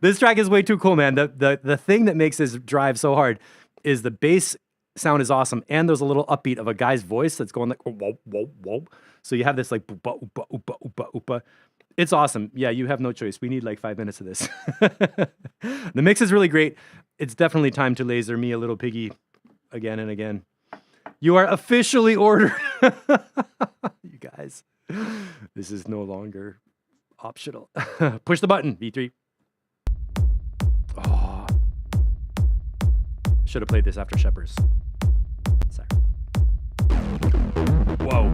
This track is way too cool, man. The thing that makes this drive so hard is the bass sound is awesome, and there's a little upbeat of a guy's voice that's going like whoa, whoa, whoa. So you have this like oopa, oopa, oopa, oopa, oopa. It's awesome. Yeah, you have no choice. We need like 5 minutes of this. The mix is really great. It's definitely time to laser me a little piggy again and again. You are officially ordered. You guys, this is no longer optional. Push the button, V3. Oh. Should have played this after Shepherd's. Sorry. Whoa.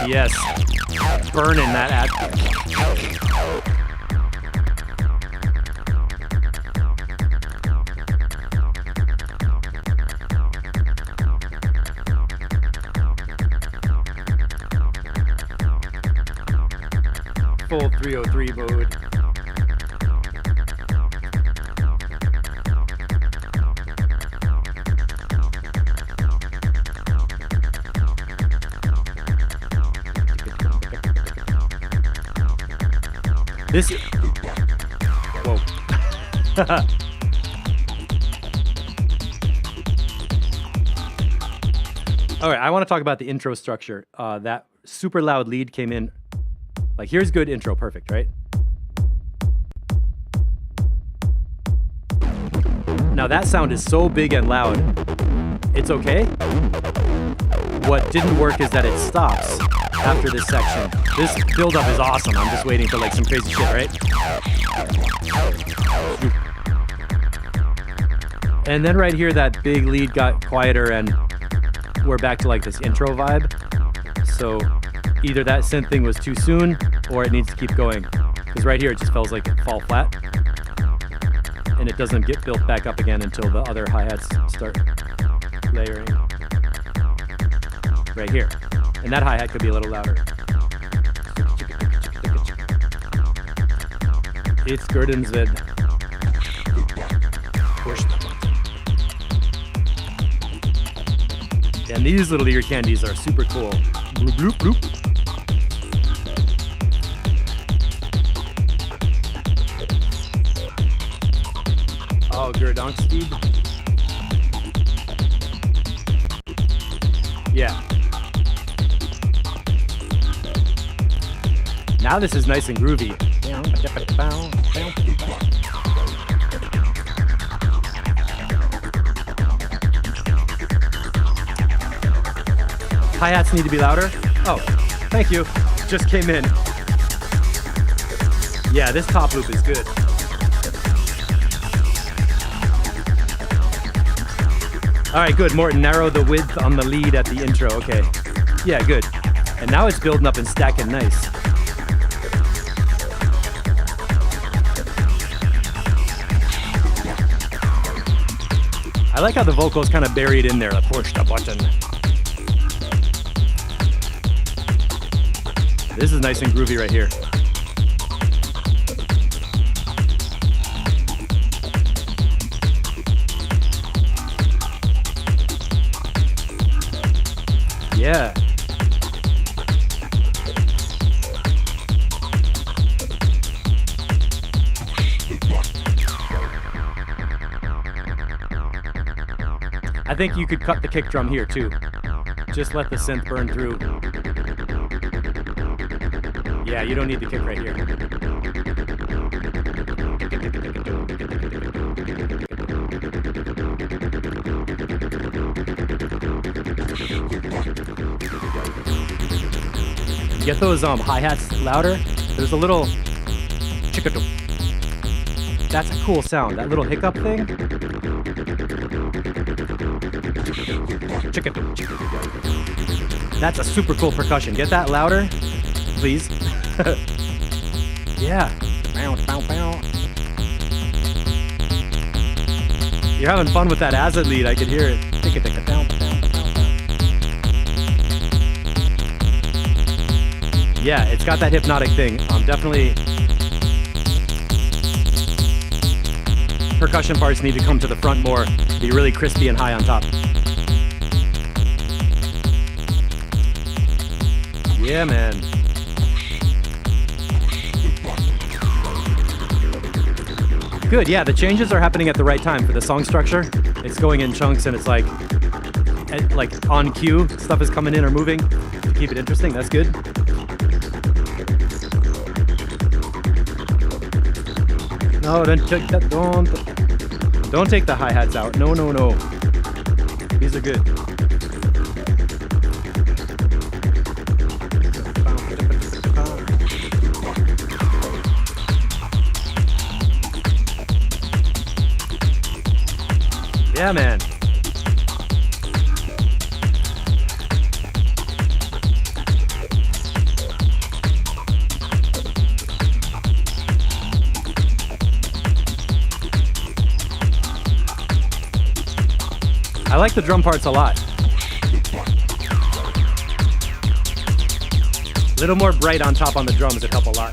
Yes. Burning that ad. Full 303 mode. This. Whoa. All right, I want to talk about the intro structure. That super loud lead came in. Like, here's good intro, perfect, right? Now that sound is so big and loud, it's okay. What didn't work is that it stops after this section. This build-up is awesome. I'm just waiting for like some crazy shit, right? And then right here, that big lead got quieter and we're back to like this intro vibe. So either that synth thing was too soon or it needs to keep going. Because right here, it just feels like it fall flat. And it doesn't get built back up again until the other hi-hats start layering. Right here. And that hi-hat could be a little louder. It's Gurdon's vid. Push the button. And these little ear candies are super cool. Bloop, bloop, bloop. Oh, Gurdonk speed. Yeah. Now this is nice and groovy. Hi-hats need to be louder. Oh, thank you. Just came in. Yeah, this top loop is good. All right, good. Morton, narrow the width on the lead at the intro. Okay. Yeah, good. And now it's building up and stacking nice. I like how the vocal's kind of buried in there. Like, push the button. This is nice and groovy right here. Yeah. I think you could cut the kick drum here too. Just let the synth burn through. Yeah, you don't need the kick right here. Get those hi-hats louder. There's a little chickadoo. That's a cool sound. That little hiccup thing. Chickadoo. That's a super cool percussion. Get that louder, please. Yeah. You're having fun with that acid lead. I could hear it. Yeah, it's got that hypnotic thing. Definitely percussion parts need to come to the front more, be really crispy and high on top. Yeah, man. Good, yeah, the changes are happening at the right time for the song structure. It's going in chunks and it's like on cue, stuff is coming in or moving to keep it interesting. That's good. No, don't take that. Don't take the hi-hats out. No. These are good. Yeah, man. I like the drum parts a lot. A little more bright on top on the drums would help a lot.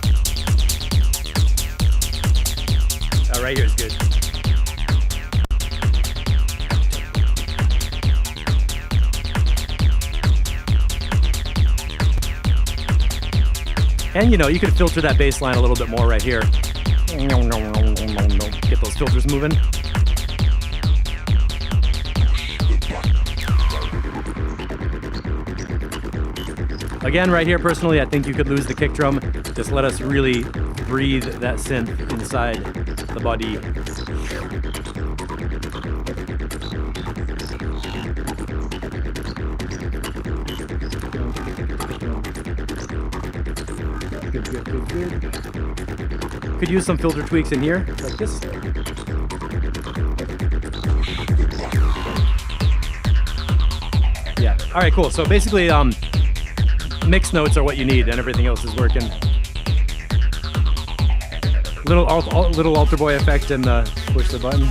Oh, right here is good. And you know, you could filter that bass line a little bit more right here. Get those filters moving. Again, right here, personally, I think you could lose the kick drum. Just let us really breathe that synth inside the body. Good. Could use some filter tweaks in here, like this. Yeah. All right, cool. So basically, mix notes are what you need, and everything else is working. Little altar boy effect and push the button.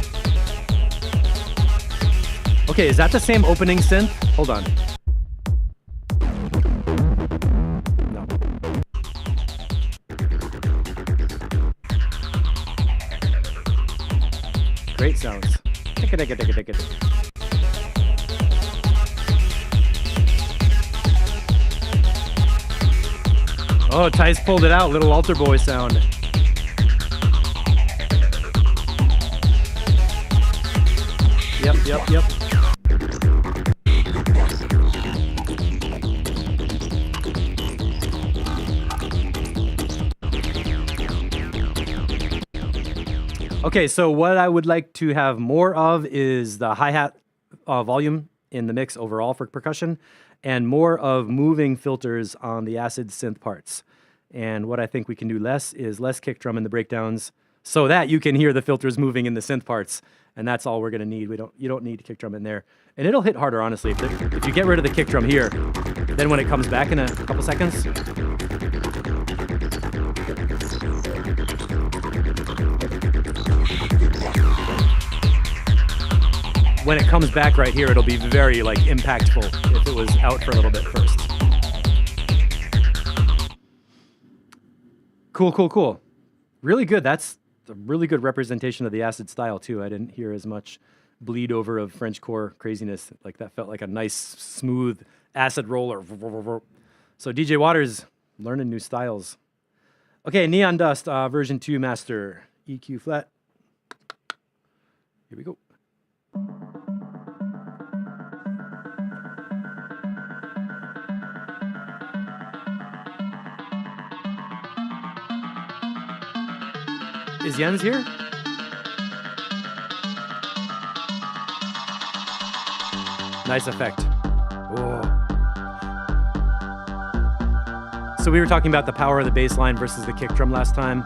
Okay, is that the same opening synth? Hold on. No. Great sounds. Oh, Ty's pulled it out. Little altar boy sound. Yep. Okay, so what I would like to have more of is the hi-hat volume in the mix overall for percussion, and more of moving filters on the acid synth parts. And what I think we can do less is less kick drum in the breakdowns so that you can hear the filters moving in the synth parts. And that's all we're gonna need. You don't need kick drum in there. And it'll hit harder, honestly. If you get rid of the kick drum here, then when it comes back in a couple seconds, when it comes back right here, it'll be very impactful if it was out for a little bit first. Cool, cool, cool. Really good. That's a really good representation of the acid style too. I didn't hear as much bleed over of Frenchcore craziness. Like that felt like a nice, smooth acid roller. So DJ Waters learning new styles. Okay, Neon Dust version 2 master EQ flat. Here we go. Is Jens here? Nice effect. Whoa. So we were talking about the power of the bass line versus the kick drum last time.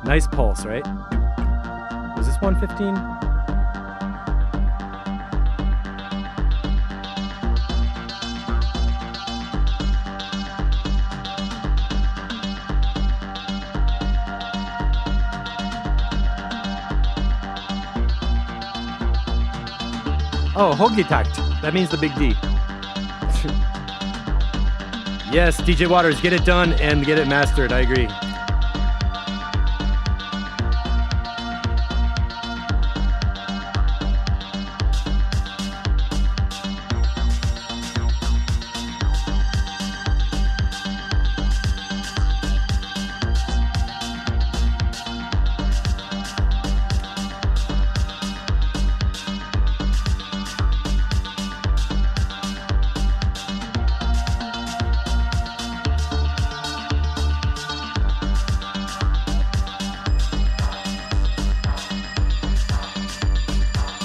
Nice pulse, right? Was this 115? Oh, Hoggitakt. That means the big D. Yes, DJ Waters, get it done and get it mastered. I agree.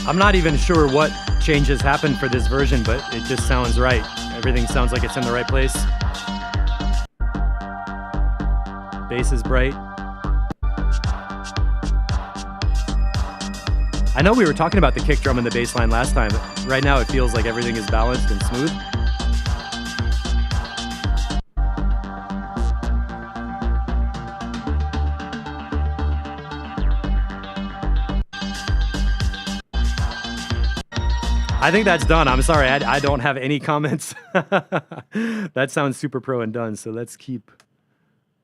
I'm not even sure what changes happened for this version, but it just sounds right. Everything sounds like it's in the right place. Bass is bright. I know we were talking about the kick drum and the bass line last time, but right now it feels like everything is balanced and smooth. I think that's done. I'm sorry, I don't have any comments. That sounds super pro and done, so let's keep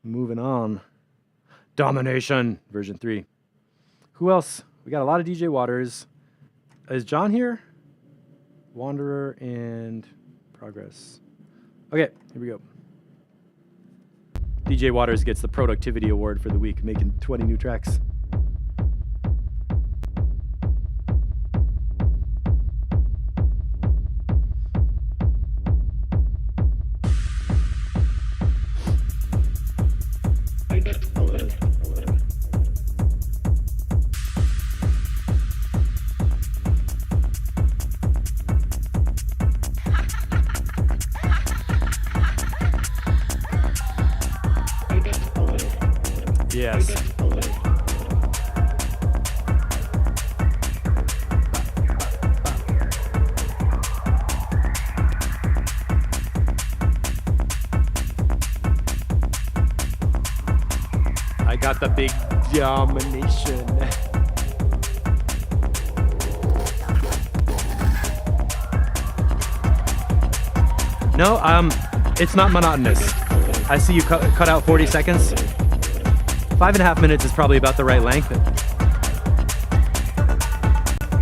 moving on. Domination, version 3. Who else? We got a lot of DJ Waters. Is John here? Wanderer and Progress. Okay, here we go. DJ Waters gets the productivity award for the week, making 20 new tracks. Yes. I got the big domination. No, it's not monotonous. I see you cut out 40 seconds. 5.5 minutes is probably about the right length.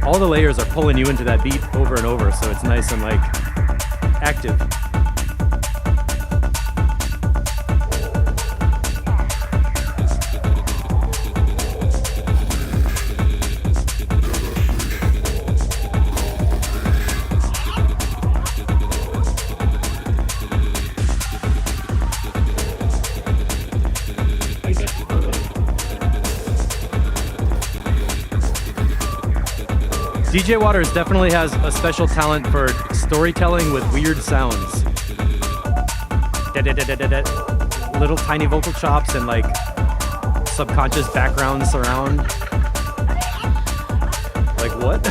All the layers are pulling you into that beat over and over, so it's nice and like active. DJ Waters definitely has a special talent for storytelling with weird sounds. Little tiny vocal chops and like subconscious background surround. Like what?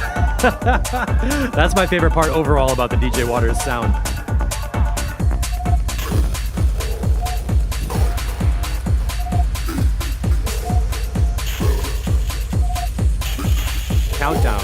That's my favorite part overall about the DJ Waters sound. Countdown.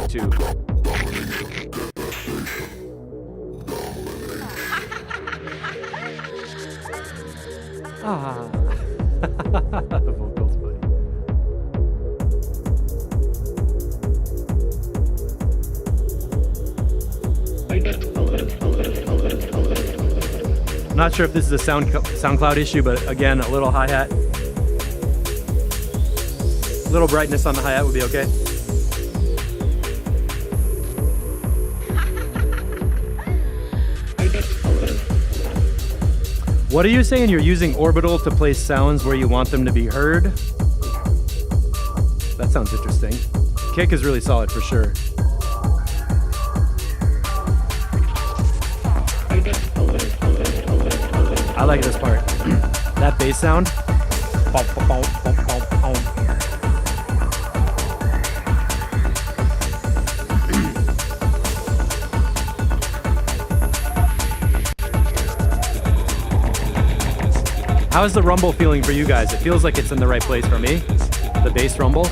too. Ah. The vocals, buddy. I'm not sure if this is a SoundCloud issue, but again, a little hi-hat. A little brightness on the hi-hat would be okay. What are you saying? You're using Orbital to place sounds where you want them to be heard? That sounds interesting. Kick is really solid for sure. I like this part. That bass sound. How is the rumble feeling for you guys? It feels like it's in the right place for me. The bass rumble.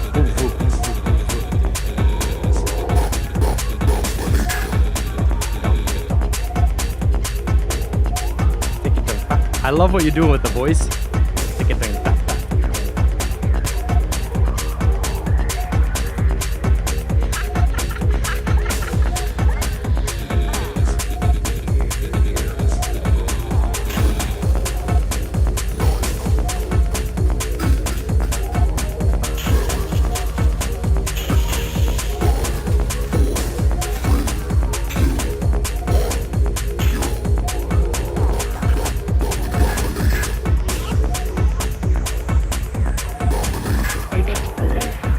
I love what you're doing with the voice.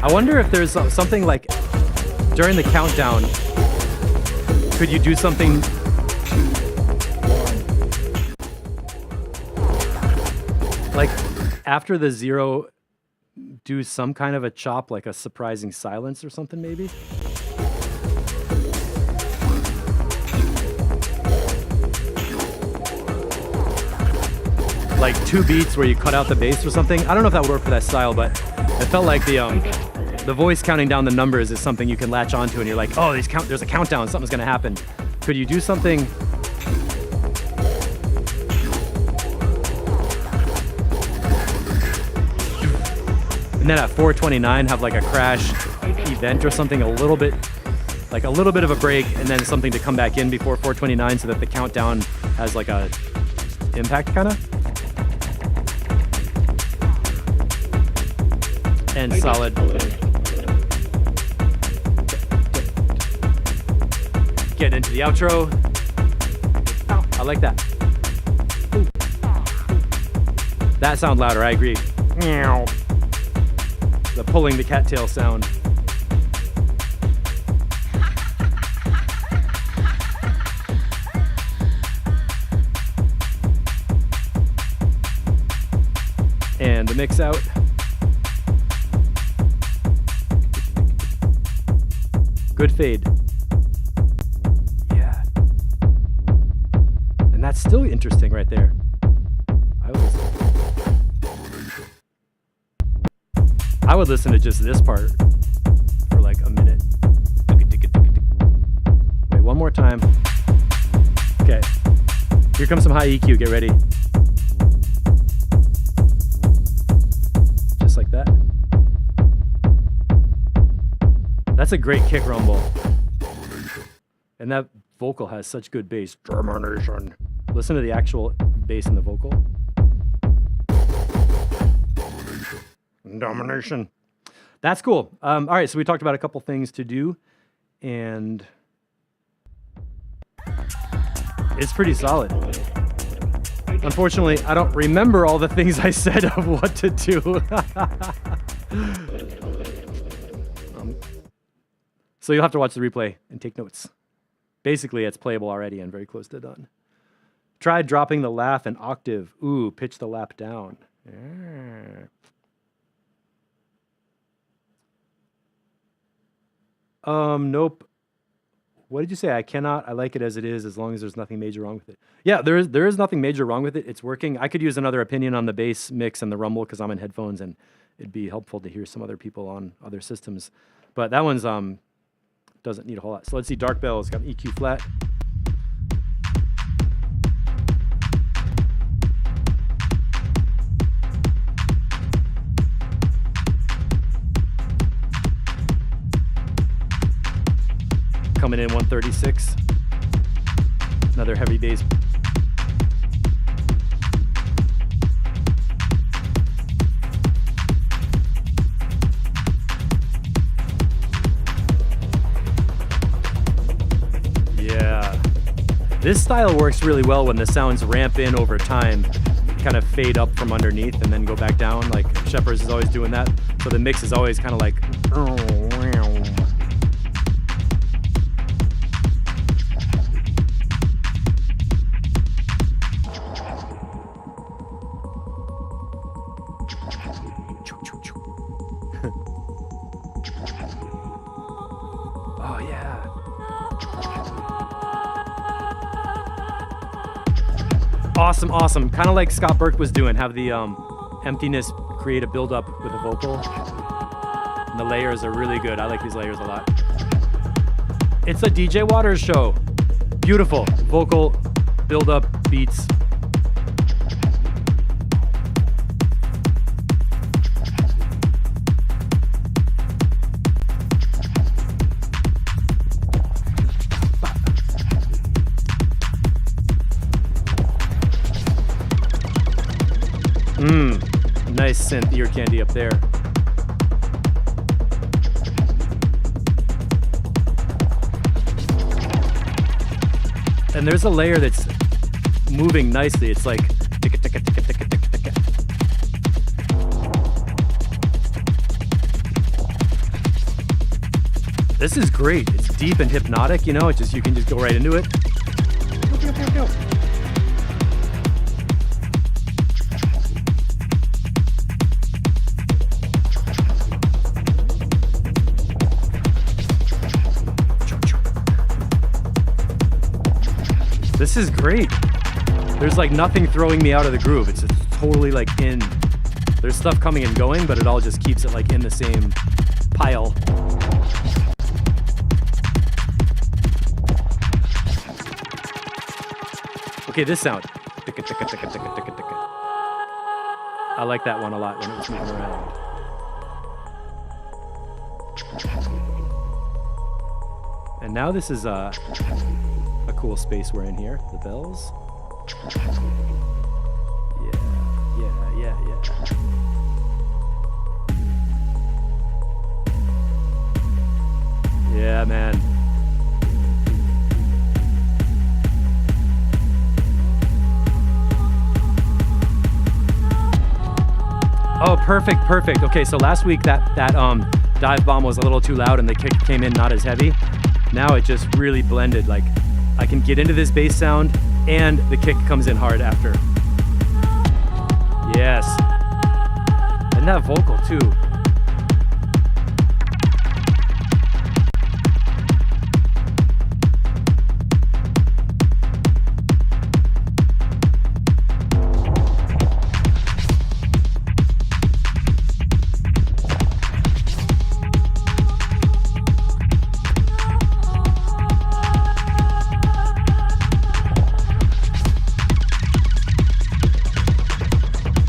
I wonder if there's something like during the countdown, could you do something like after the 0, do some kind of a chop, like a surprising silence or something maybe? Like 2 beats where you cut out the bass or something. I don't know if that would work for that style, but it felt like the voice counting down the numbers is something you can latch onto and you're like, oh, there's a countdown, something's gonna happen. Could you do something? And then at 4:29 have like a crash event or something, a little bit of a break, and then something to come back in before 4:29 so that the countdown has like a impact kinda. And solid. Get into the outro. I like that. That sound louder, I agree. The pulling the cattail sound. And the mix out. Good fade. Yeah. And that's still interesting right there. I would listen to just this part for like a minute. Wait, one more time. Okay. Here comes some high EQ, get ready. Just like that. That's a great kick rumble. And that vocal has such good bass. Domination. Listen to the actual bass in the vocal. Domination. That's cool. All right, so we talked about a couple things to do, and it's pretty solid. Unfortunately, I don't remember all the things I said of what to do. So you'll have to watch the replay and take notes. Basically, it's playable already and very close to done. Try dropping the laugh an octave. Ooh, pitch the lap down. Yeah. Nope. What did you say? I cannot. I like it as it is, as long as there's nothing major wrong with it. Yeah, there is nothing major wrong with it. It's working. I could use another opinion on the bass mix and the rumble because I'm in headphones, and it'd be helpful to hear some other people on other systems. But that one's doesn't need a whole lot. So let's see, Dark Bells got an EQ flat. Coming in 136. Another heavy bass. Yeah. This style works really well when the sounds ramp in over time, kind of fade up from underneath and then go back down. Like Shepard's is always doing that. So the mix is always kind of like. Oh yeah. Awesome, awesome. Kind of like Scott Burke was doing, have the emptiness create a build-up with a vocal. And the layers are really good. I like these layers a lot. It's a DJ Waters show. Beautiful. Vocal, build-up, beats. Nice synth ear candy up there. And there's a layer that's moving nicely. It's like ticka ticka ticka ticka ticka ticka. This is great. It's deep and hypnotic, you know. It just, you can just go right into it. Go, go, go, go. This is great. There's like nothing throwing me out of the groove. It's just totally like in. There's stuff coming and going, but it all just keeps it like in the same pile. Okay, this sound. Ticka, ticka, ticka, ticka, ticka, ticka. I like that one a lot when it was moving around. And now this is a cool space we're in here. The bells. Yeah. Yeah, man. Oh, perfect. Okay, so last week that dive bomb was a little too loud and the kick came in not as heavy. Now it just really blended. Like I can get into this bass sound and the kick comes in hard after. Yes. And that vocal too.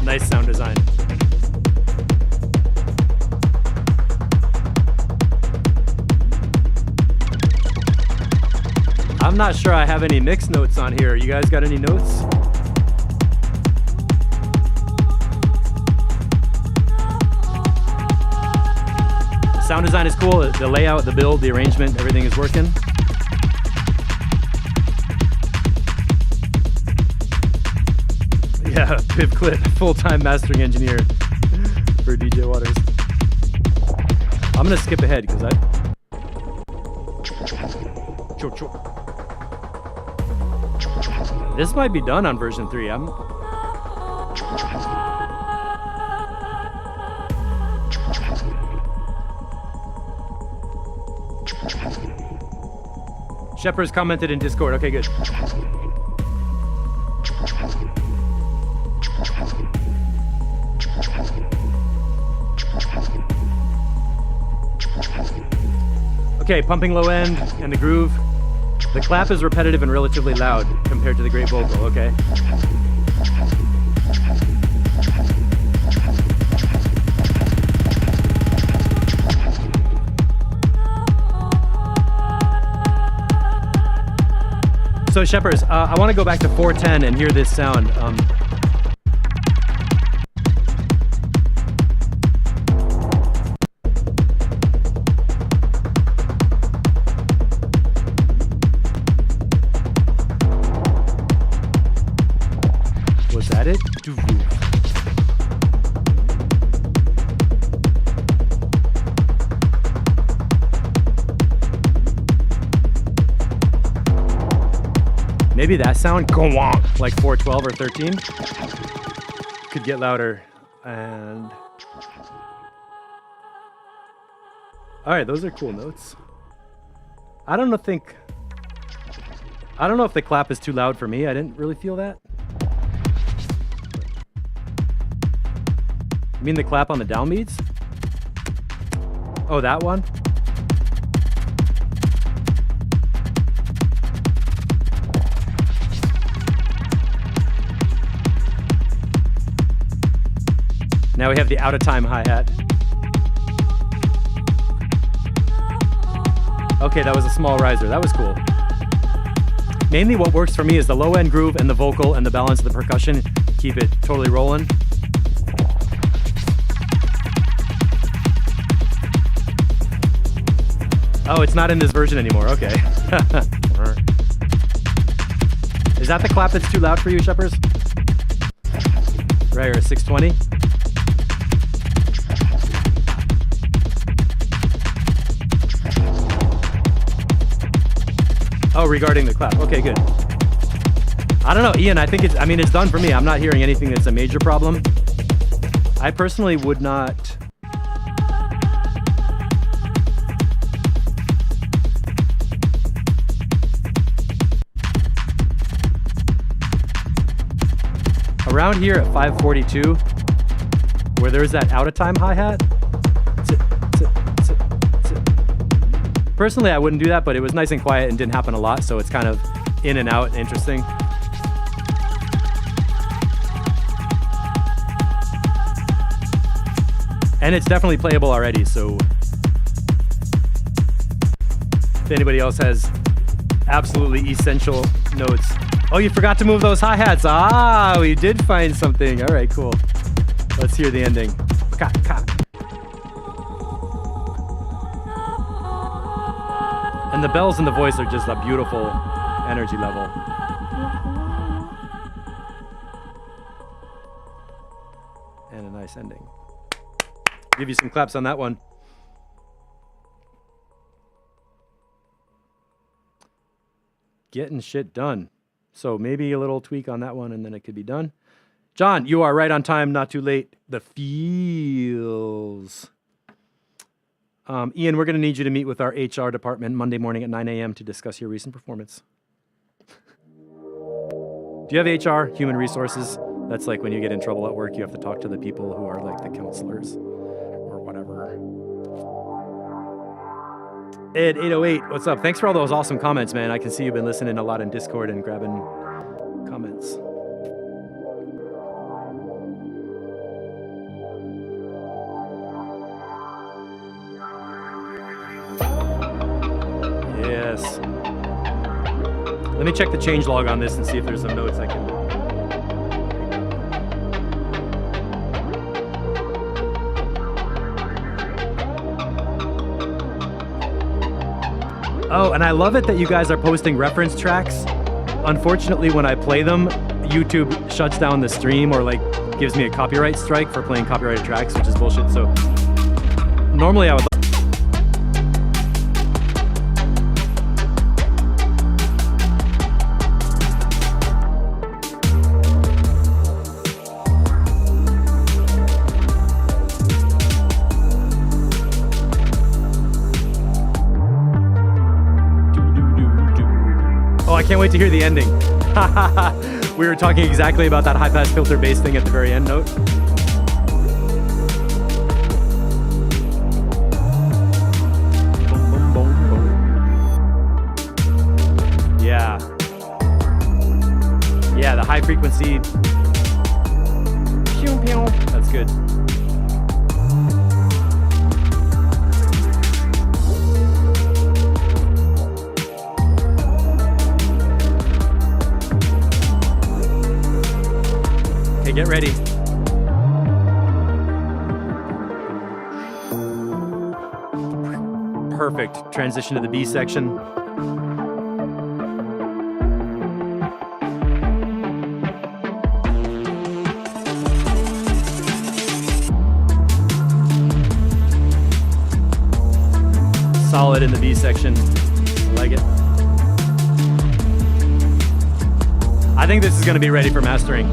Nice sound design. I'm not sure I have any mix notes on here. You guys got any notes? The sound design is cool. The layout, the build, the arrangement, everything is working. Yeah, Piv Clip, full-time mastering engineer for DJ Waters. I'm gonna skip ahead because this might be done on version 3. Shepard's commented in Discord. Okay, good. Okay, pumping low end and the groove. The clap is repetitive and relatively loud compared to the great vocal, okay? So Shepherds, I want to go back to 410 and hear this sound. Was that it? Maybe that sound, go on, like 412 or 13, could get louder. And all right, those are cool notes. I don't know if the clap is too loud for me. I didn't really feel that. You mean the clap on the downbeats? Oh, that one? Now we have the out of time hi-hat. Okay, that was a small riser. That was cool. Mainly what works for me is the low end groove and the vocal and the balance of the percussion. Keep it totally rolling. Oh, it's not in this version anymore. Okay. Is that the clap that's too loud for you, Shepherds? Right, or a 620? Oh, regarding the clap. Okay, good. I don't know, Ian, I think it's done for me. I'm not hearing anything that's a major problem. I personally would not... Around here at 542, where there's that out of time hi-hat, personally, I wouldn't do that, but it was nice and quiet and didn't happen a lot, so it's kind of in and out, interesting. And it's definitely playable already, so if anybody else has absolutely essential notes. Oh, you forgot to move those hi-hats. Ah, we did find something. All right, cool. Let's hear the ending. And the bells and the voice are just a beautiful energy level. And a nice ending. Give you some claps on that one. Getting shit done. So maybe a little tweak on that one and then it could be done. John, you are right on time, not too late. The feels. Ian, we're going to need you to meet with our HR department Monday morning at 9 a.m. to discuss your recent performance. Do you have HR, human resources? That's like when you get in trouble at work, you have to talk to the people who are like the counselors or whatever. Ed 808, what's up? Thanks for all those awesome comments, man. I can see you've been listening a lot in Discord and grabbing comments. Yes. Let me check the change log on this and see if there's some notes I can... Oh, and I love it that you guys are posting reference tracks. Unfortunately, when I play them, YouTube shuts down the stream or like gives me a copyright strike for playing copyrighted tracks, which is bullshit. So normally I would... I can't wait to hear the ending. We were talking exactly about that high-pass filter bass thing at the very end note. Boom, boom, boom, boom. high frequency. Pew, pew. That's good. Okay, get ready. Perfect. Transition to the B section. Solid in the B section. I like it. I think this is going to be ready for mastering.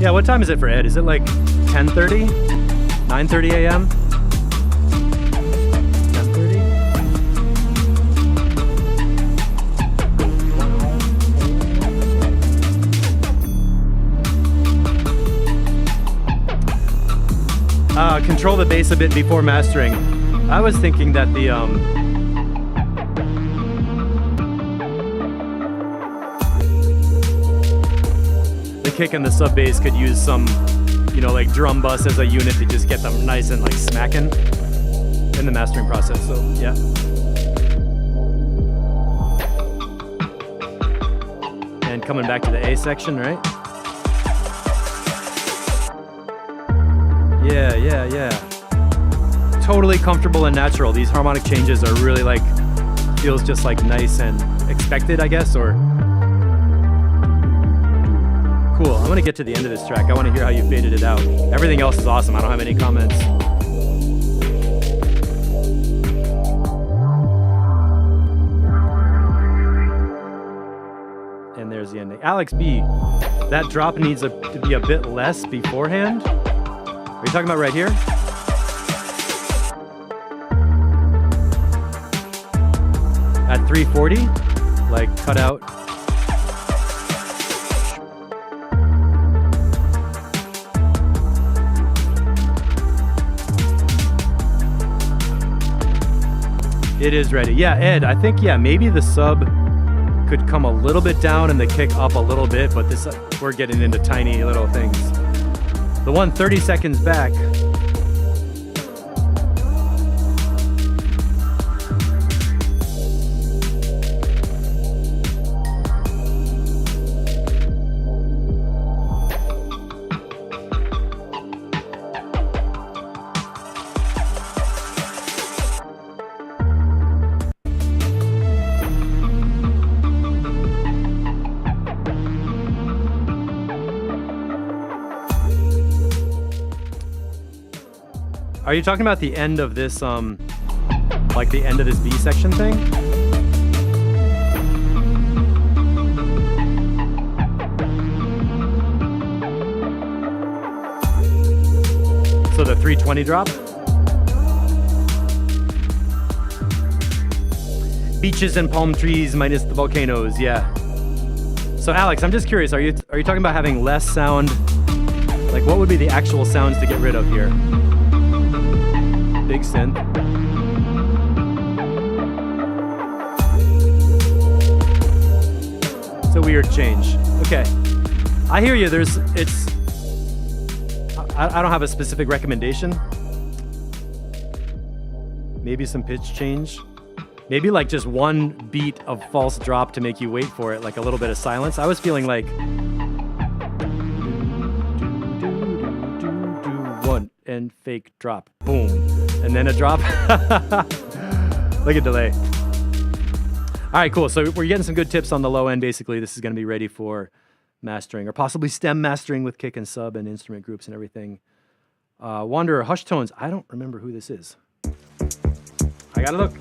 Yeah, what time is it for Ed? Is it like 10:30? 9:30 a.m.? 10:30? Control the bass a bit before mastering. I was thinking that the kick and the sub bass could use some, you know, like drum bus as a unit to just get them nice and like smacking in the mastering process. So yeah. And coming back to the A section, right? Yeah. Totally comfortable and natural. These harmonic changes are really like, feels just like nice and expected, I guess, or cool. I'm gonna get to the end of this track. I wanna hear how you faded it out. Everything else is awesome. I don't have any comments. And there's the ending. Alex B, that drop needs to be a bit less beforehand. Are you talking about right here? At 340, like cut out. It is ready. Yeah, Ed, I think, yeah, maybe the sub could come a little bit down and the kick up a little bit, but this we're getting into tiny little things. The one 30 seconds back. Are you talking about the end of this, like the end of this B section thing? So the 320 drop? Beaches and palm trees minus the volcanoes, yeah. So Alex, I'm just curious, are you talking about having less sound? Like what would be the actual sounds to get rid of here? Big synth. It's a weird change. Okay. I hear you. I don't have a specific recommendation. Maybe some pitch change. Maybe like just one beat of false drop to make you wait for it, like a little bit of silence. I was feeling like one and fake drop. Boom. And then a drop. Like a delay. All right, cool. So we're getting some good tips on the low end. Basically, this is going to be ready for mastering or possibly stem mastering with kick and sub and instrument groups and everything. Wanderer, Hush Tones. I don't remember who this is. I gotta look.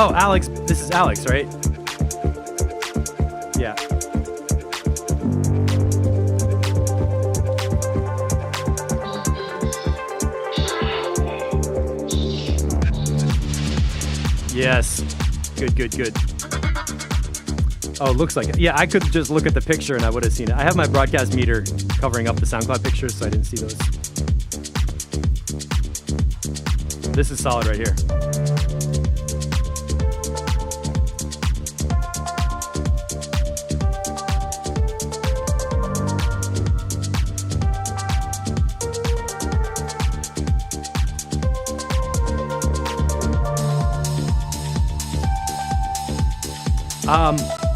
Oh, Alex, this is Alex, right? Yeah. Yes. Good, good, good. Oh, looks like it. Yeah, I could just look at the picture and I would have seen it. I have my broadcast meter covering up the SoundCloud pictures, so I didn't see those. This is solid right here.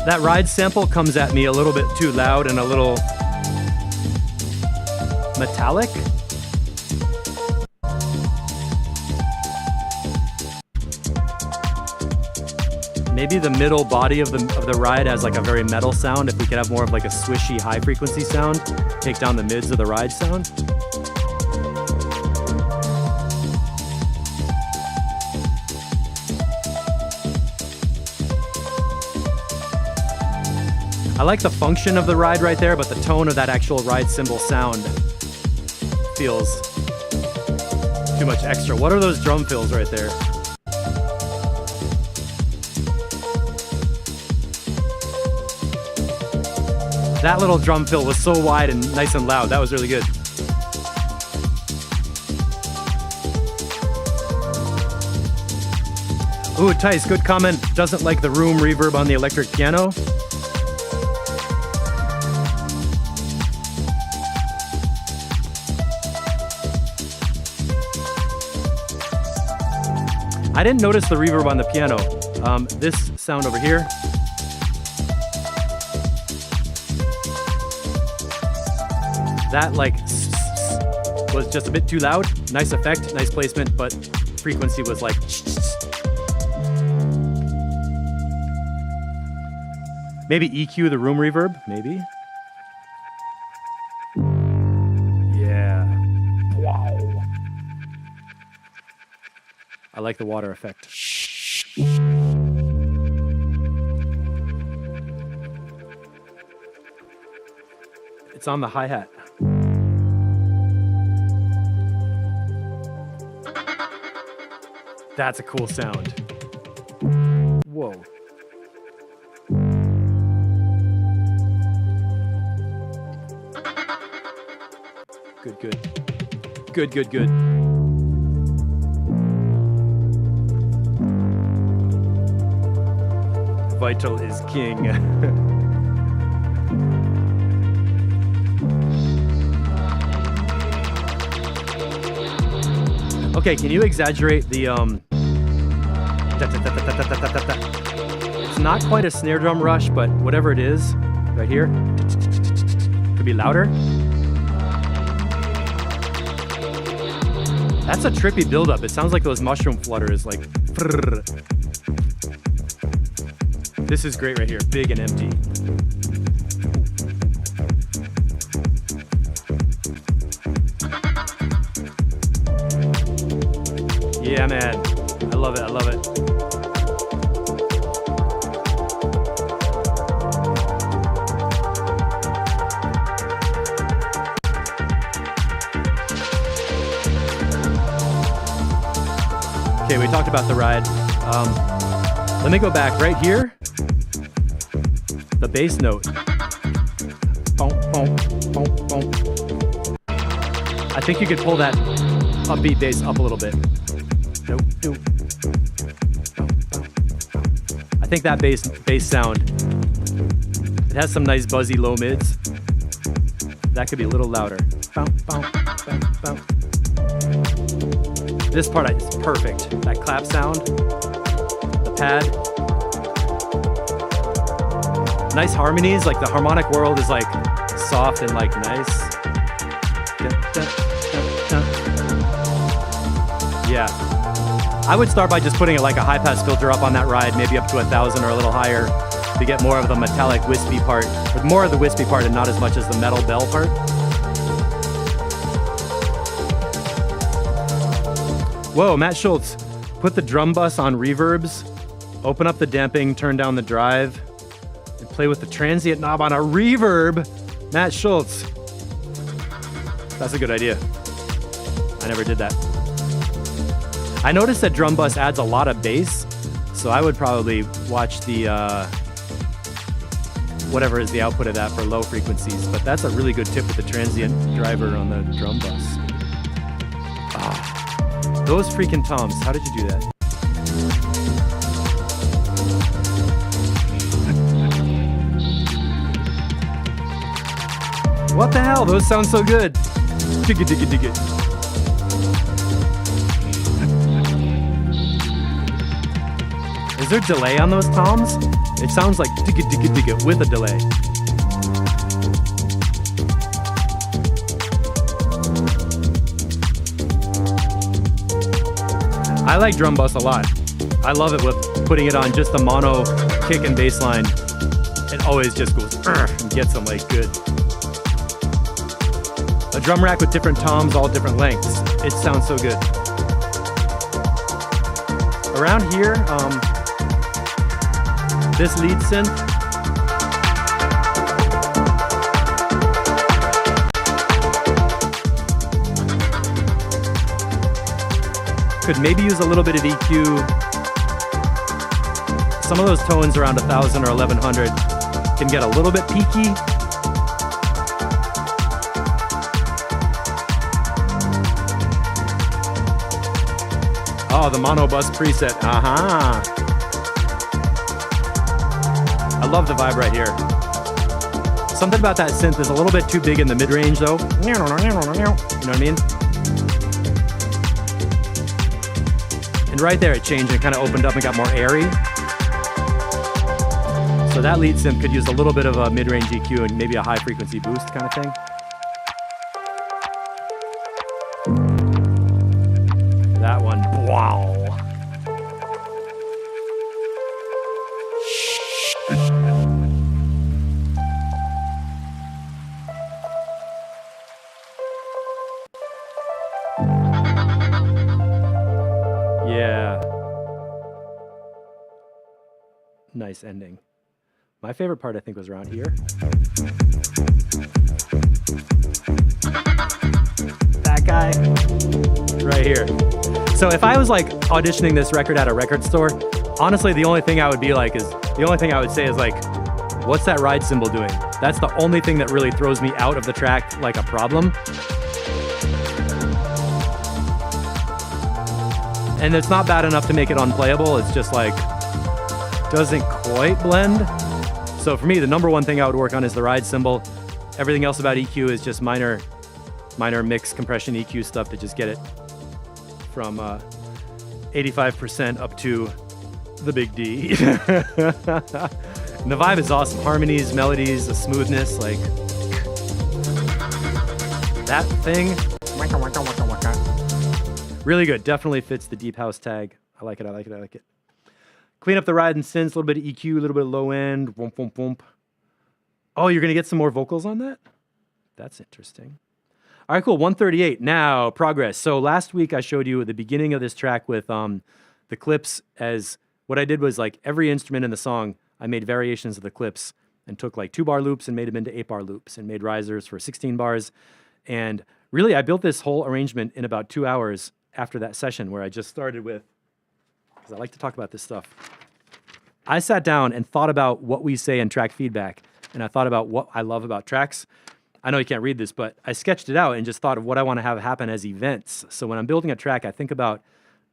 That ride sample comes at me a little bit too loud and a little metallic. Maybe the middle body of the ride has like a very metal sound. If we could have more of like a swishy high frequency sound, take down the mids of the ride sound. I like the function of the ride right there, but the tone of that actual ride cymbal sound feels too much extra. What are those drum fills right there? That little drum fill was so wide and nice and loud. That was really good. Ooh, Tice, good comment. Doesn't like the room reverb on the electric piano. I didn't notice the reverb on the piano. This sound over here. That like was just a bit too loud. Nice effect, nice placement, but frequency was like. Maybe EQ the room reverb, maybe. Yeah. Wow. I like the water effect. It's on the hi-hat. That's a cool sound. Whoa. Good, good. Good, good, good. Vital is king. Okay, can you exaggerate the It's not quite a snare drum rush, but whatever it is, right here, could be louder. That's a trippy buildup. It sounds like those mushroom flutters, like. This is great right here, big and empty. Yeah, man. I love it, I love it. Okay, we talked about the ride. Let me go back right here. The bass note. Boom, boom, boom, boom. I think you could pull that upbeat bass up a little bit. I think that bass sound, it has some nice buzzy low mids. That could be a little louder. This part is perfect. That clap sound, the pad. Nice harmonies, like the harmonic world is like soft and like nice. Yeah. I would start by just putting like a high pass filter up on that ride, maybe up to 1,000 or a little higher to get more of the metallic wispy part, but more of the wispy part and not as much as the metal bell part. Whoa, Matt Schultz, put the drum bus on reverbs Open up the damping, turn down the drive, and play with the transient knob on a reverb. Matt Schultz. That's a good idea. I never did that. I noticed that drum bus adds a lot of bass, so I would probably watch the whatever is the output of that for low frequencies, but that's a really good tip with the transient driver on the drum bus. Ah, those freaking toms, how did you do that? What the hell? Those sound so good. Dig it, dig it, dig it. Is there delay on those toms? It sounds like dig it, dig it, dig it with a delay. I like drum bus a lot. I love it with putting it on just a mono kick and bass line. It always just goes and gets them like good. A drum rack with different toms, all different lengths. It sounds so good. Around here, this lead synth. Could maybe use a little bit of EQ. Some of those tones around 1,000 or 1,100 can get a little bit peaky. Oh, the mono bus preset. Aha. I love the vibe right here. Something about that synth is a little bit too big in the mid-range though. You know what I mean? And right there it changed and kind of opened up and got more airy. So that lead synth could use a little bit of a mid-range EQ and maybe a high frequency boost kind of thing. That one, wow. Yeah. Nice ending. My favorite part, I think, was around here. That guy right here. So if I was like auditioning this record at a record store, honestly, the only thing I would say is like, what's that ride cymbal doing? That's the only thing that really throws me out of the track like a problem. And it's not bad enough to make it unplayable. It's just like, doesn't quite blend. So for me, the number one thing I would work on is the ride cymbal. Everything else about EQ is just minor mix compression EQ stuff to just get it from 85% up to the big D. And the vibe is awesome. Harmonies, melodies, the smoothness, like that thing. Really good. Definitely fits the deep house tag. I like it. I like it. I like it. Clean up the ride and synths, a little bit of EQ, a little bit of low end. Womp, womp, womp. Oh, you're going to get some more vocals on that? That's interesting. All right, cool. 138. Now, progress. So last week I showed you at the beginning of this track with the clips as what I did was like every instrument in the song, I made variations of the clips and took like 2-bar loops and made them into 8-bar loops and made risers for 16 bars. And really, I built this whole arrangement in about 2 hours after that session where I just started with, because I like to talk about this stuff. I sat down and thought about what we say in track feedback, and I thought about what I love about tracks. I know you can't read this, but I sketched it out and just thought of what I want to have happen as events. So when I'm building a track, I think about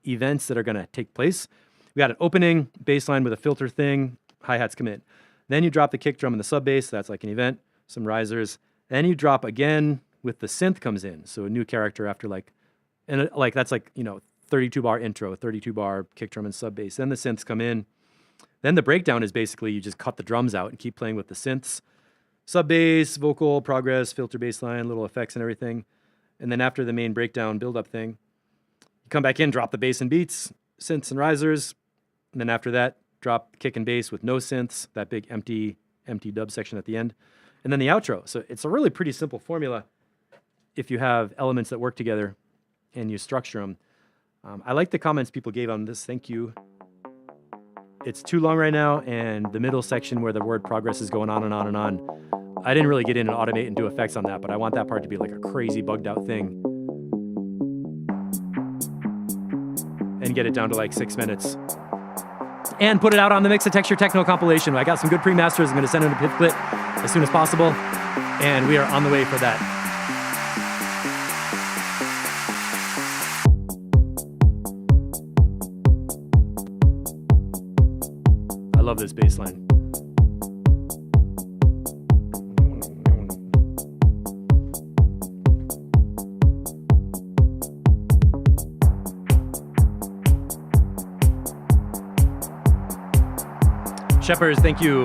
events that are going to take place. We got an opening bass line with a filter thing, hi-hats come in. Then you drop the kick drum and the sub bass, that's like an event, some risers. Then you drop again with the synth comes in, so a new character after like, and like that's like, 32-bar intro, 32-bar kick drum and sub bass. Then the synths come in. Then the breakdown is basically you just cut the drums out and keep playing with the synths. Sub bass, vocal, progress, filter bass line, little effects and everything. And then after the main breakdown build-up thing, you come back in, drop the bass and beats, synths and risers. And then after that, drop kick and bass with no synths, that big empty dub section at the end. And then the outro. So it's a really pretty simple formula if you have elements that work together and you structure them. I like the comments people gave on this. Thank you. it's too long right now, and the middle section where the word progress is going on and on and on. I didn't really get in and automate and do effects on that, but I want that part to be like a crazy bugged out thing. And get it down to like 6 minutes. And put it out on the Mix a Texture Techno compilation. I got some good pre-masters. I'm gonna send them to Pivclit as soon as possible. And we are on the way for that. I love this bass line. Shepherds, thank you.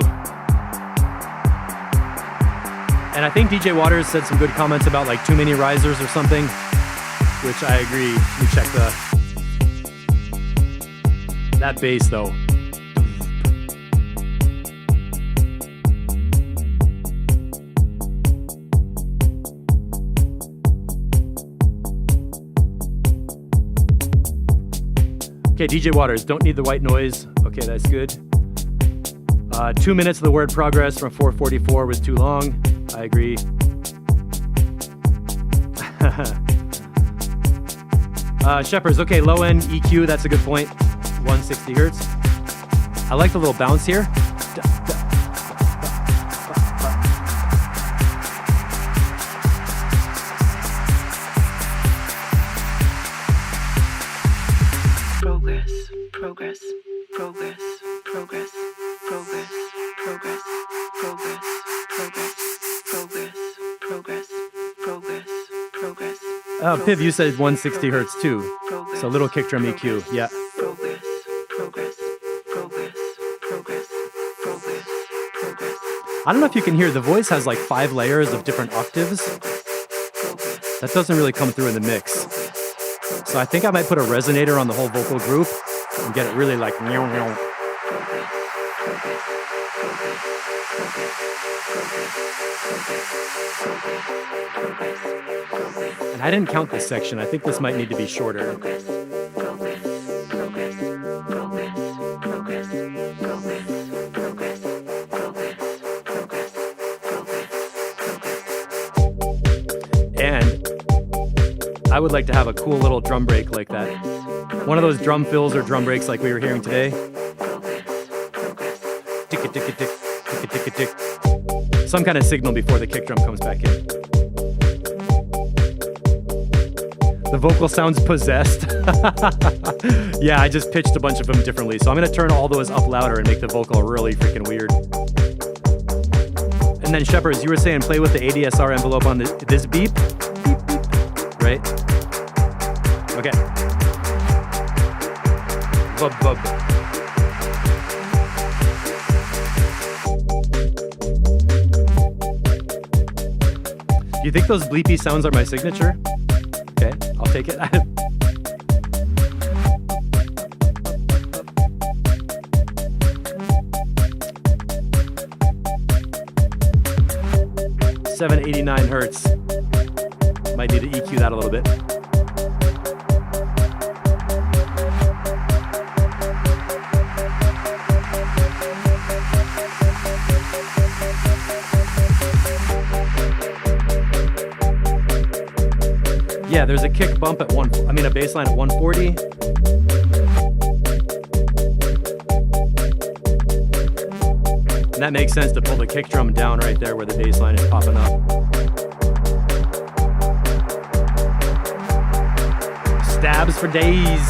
And I think DJ Waters said some good comments about like too many risers or something, which I agree. We check that bass though. Okay, DJ Waters, don't need the white noise. Okay, that's good. 2 minutes of the word progress from 444 was too long. I agree. Shepherds, okay, low end EQ, that's a good point. 160 hertz. I like the little bounce here. Progress, progress, progress, progress, progress, progress, progress, progress, progress, progress, progress, progress. Piv, you said 160 hertz too. So little kick drum EQ, yeah. Progress, progress, progress, progress, progress, progress. I don't know if you can hear, the voice has like 5 layers of different octaves. That doesn't really come through in the mix. So I think I might put a resonator on the whole vocal group and get it really like meow meow. And I didn't count this section. I think this might need to be shorter. And I would like to have a cool little drum break like that. One of those drum fills or drum breaks like we were hearing today. Tick a tick a tick, tick a tick a tick. Some kind of signal before the kick drum comes back in. The vocal sounds possessed. Yeah, I just pitched a bunch of them differently. So I'm gonna turn all those up louder and make the vocal really freaking weird. And then Shepherds, you were saying play with the ADSR envelope on this beep. Right? Okay. Bub bub. Do you think those bleepy sounds are my signature? Okay, I'll take it. $789 hertz. Might need to EQ that a little bit. Yeah, there's a kick bump at a bass line at 140. And that makes sense to pull the kick drum down right there where the bass line is popping up. Stabs for days.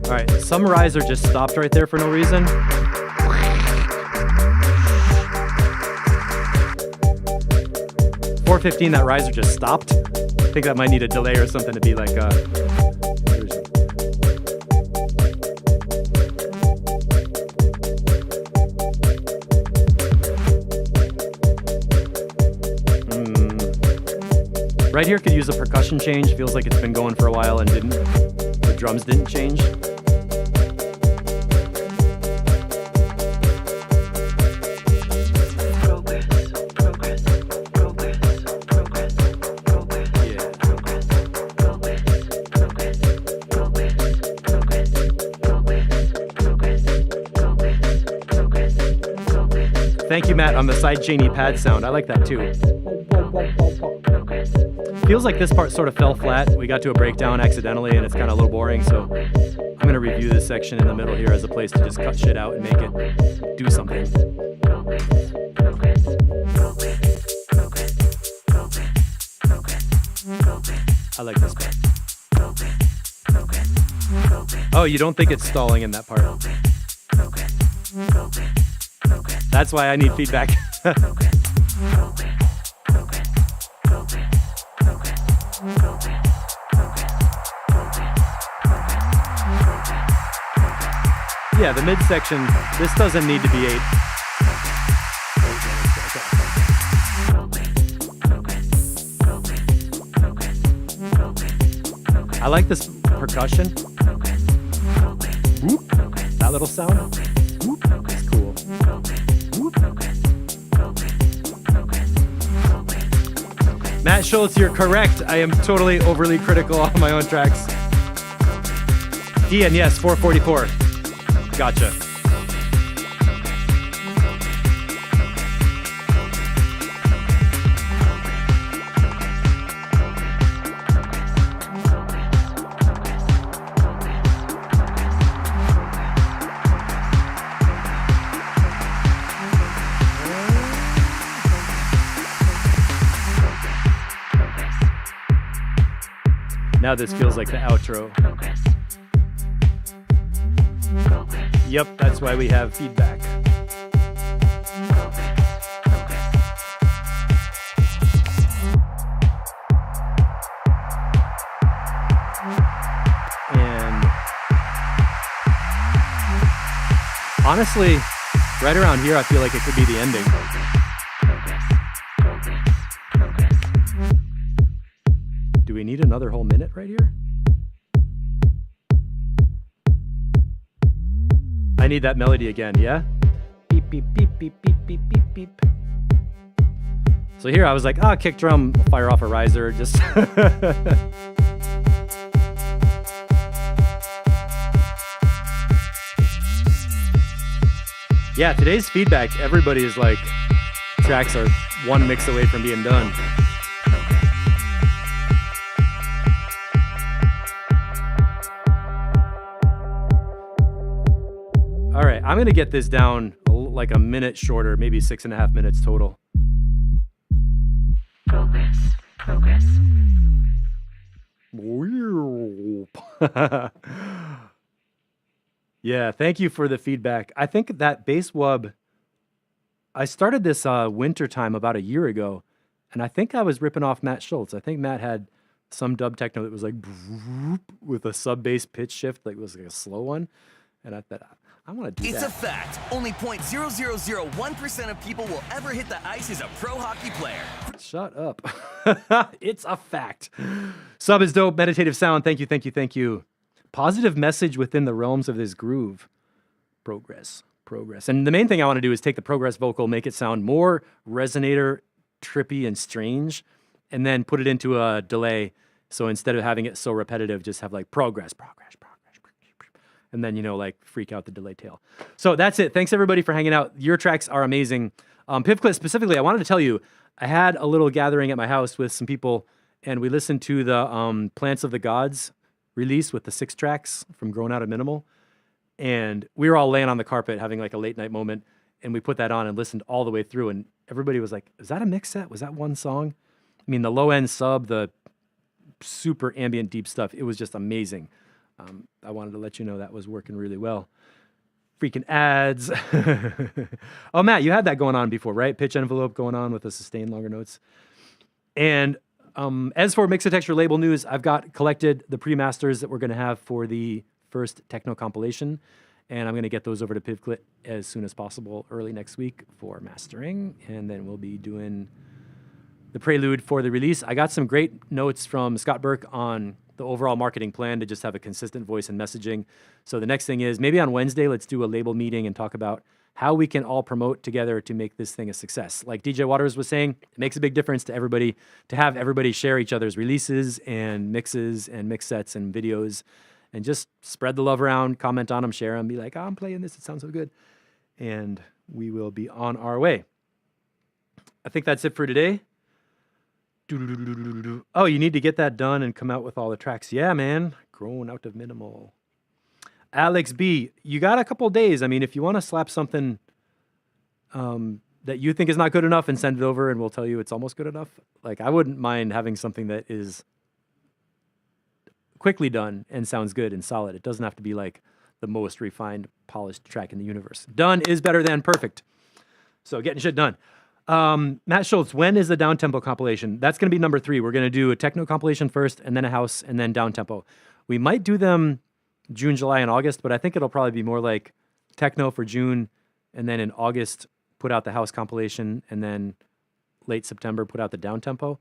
All right, some riser just stopped right there for no reason. $415, that riser just stopped. I think that might need a delay or something to be like Right here could use a percussion change. Feels like it's been going for a while and the drums didn't change. Progress. Thank you, Matt, on the sidechainy pad sound. I like that too. Feels like this part sort of fell flat. We got to a breakdown accidentally, and it's kind of a little boring. So I'm going to review this section in the middle here as a place to just cut shit out and make it do something. I like this part. Oh, you don't think it's stalling in that part? That's why I need feedback. Yeah, the midsection, this doesn't need to be 8. I like this percussion. Whoop. That little sound. Whoop. It's cool. Whoop. Matt Schultz, you're correct. I am totally overly critical on my own tracks. Ian, yes, 444. Gotcha. Now this feels like the outro. Yep, that's why we have feedback. And honestly, right around here, I feel like it could be the ending. Do we need another whole minute right here? I need that melody again, yeah? Beep, beep, beep, beep, beep, beep, beep, beep. So here I was like, kick drum, fire off a riser, just... Yeah, today's feedback, everybody is like, tracks are one mix away from being done. All right, I'm gonna get this down like a minute shorter, maybe 6.5 minutes total. Progress. Yeah, thank you for the feedback. I think that bass wub, I started this winter time about a year ago, and I think I was ripping off Matt Schultz. I think Matt had some dub techno that was like with a sub bass pitch shift, like it was like a slow one, and I thought, I want to do It's that. a fact. Only 0.0001% of people will ever hit the ice as a pro hockey player. Shut up. It's a fact. Sub is dope. Meditative sound. Thank you, thank you, thank you. Positive message within the realms of this groove. Progress. And the main thing I want to do is take the progress vocal, make it sound more resonator, trippy, and strange, and then put it into a delay. So instead of having it so repetitive, just have like progress. And then, like freak out the delay tail. So that's it. Thanks everybody for hanging out. Your tracks are amazing. Pivclit specifically, I wanted to tell you, I had a little gathering at my house with some people, and we listened to the Plants of the Gods release with the 6 tracks from Grown Out of Minimal. And we were all laying on the carpet having like a late night moment, and we put that on and listened all the way through, and everybody was like, is that a mix set? Was that one song? I mean, the low end sub, the super ambient deep stuff, it was just amazing. I wanted to let you know that was working really well. Freaking ads. Oh, Matt, you had that going on before, right? Pitch envelope going on with the sustained longer notes. And as for Mixotexture label news, I've got collected the pre-masters that we're going to have for the first techno compilation, and I'm going to get those over to Pivclit as soon as possible, early next week for mastering, and then we'll be doing the prelude for the release. I got some great notes from Scott Burke on the overall marketing plan to just have a consistent voice and messaging. So the next thing is maybe on Wednesday, let's do a label meeting and talk about how we can all promote together to make this thing a success. Like DJ Waters was saying, it makes a big difference to everybody to have everybody share each other's releases and mixes and mix sets and videos, and just spread the love around, comment on them, share them, be like, I'm playing this, it sounds so good. And we will be on our way. I think that's it for today. Oh, you need to get that done and come out with all the tracks. Yeah, man. Grown out of minimal. Alex B, you got a couple days. I mean, if you want to slap something that you think is not good enough and send it over and we'll tell you it's almost good enough. Like, I wouldn't mind having something that is quickly done and sounds good and solid. It doesn't have to be like the most refined, polished track in the universe. Done is better than perfect. So getting shit done. Matt Schultz, when is the down tempo compilation? That's going to be number 3. We're going to do a techno compilation first and then a house and then down tempo. We might do them June, July, and August, but I think it'll probably be more like techno for June and then in August put out the house compilation and then late September put out the down tempo.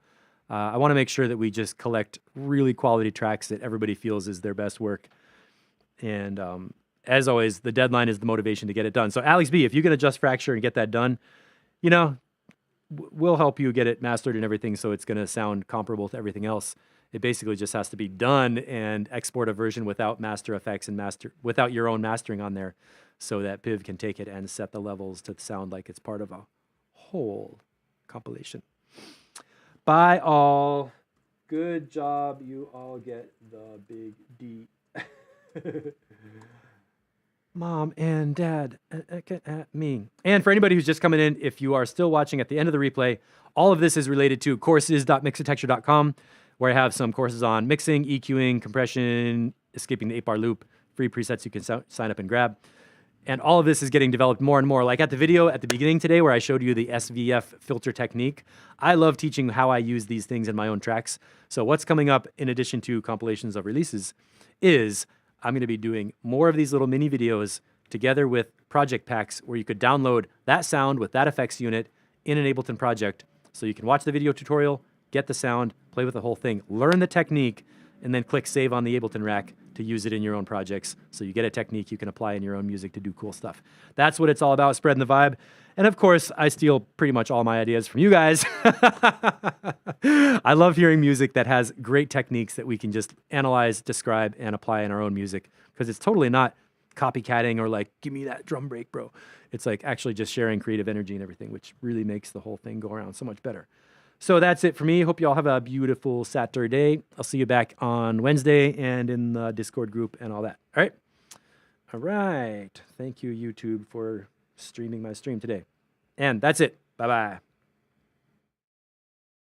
I want to make sure that we just collect really quality tracks that everybody feels is their best work. And as always, the deadline is the motivation to get it done. So Alex B, if you can adjust Fracture and get that done, you know, we'll help you get it mastered and everything so it's going to sound comparable to everything else. It basically just has to be done and export a version without master effects and without your own mastering on there so that Piv can take it and set the levels to sound like it's part of a whole compilation. Bye all. Good job. You all get the big D. Mom and Dad at me. And for anybody who's just coming in, if you are still watching at the end of the replay, all of this is related to courses.mixitexture.com, where I have some courses on mixing, EQing, compression, escaping the 8-bar loop, free presets you can sign up and grab. And all of this is getting developed more and more. Like at the video at the beginning today where I showed you the SVF filter technique, I love teaching how I use these things in my own tracks. So what's coming up in addition to compilations of releases is I'm going to be doing more of these little mini videos together with project packs where you could download that sound with that effects unit in an Ableton project. So you can watch the video tutorial, get the sound, play with the whole thing, learn the technique, and then click save on the Ableton rack to use it in your own projects. So you get a technique you can apply in your own music to do cool stuff. That's what it's all about, spreading the vibe. And of course, I steal pretty much all my ideas from you guys. I love hearing music that has great techniques that we can just analyze, describe, and apply in our own music, because it's totally not copycatting or like, give me that drum break, bro. It's like actually just sharing creative energy and everything, which really makes the whole thing go around so much better. So that's it for me. Hope you all have a beautiful Saturday. I'll see you back on Wednesday and in the Discord group and all that. All right. All right. Thank you, YouTube, for streaming my stream today. And that's it. Bye-bye.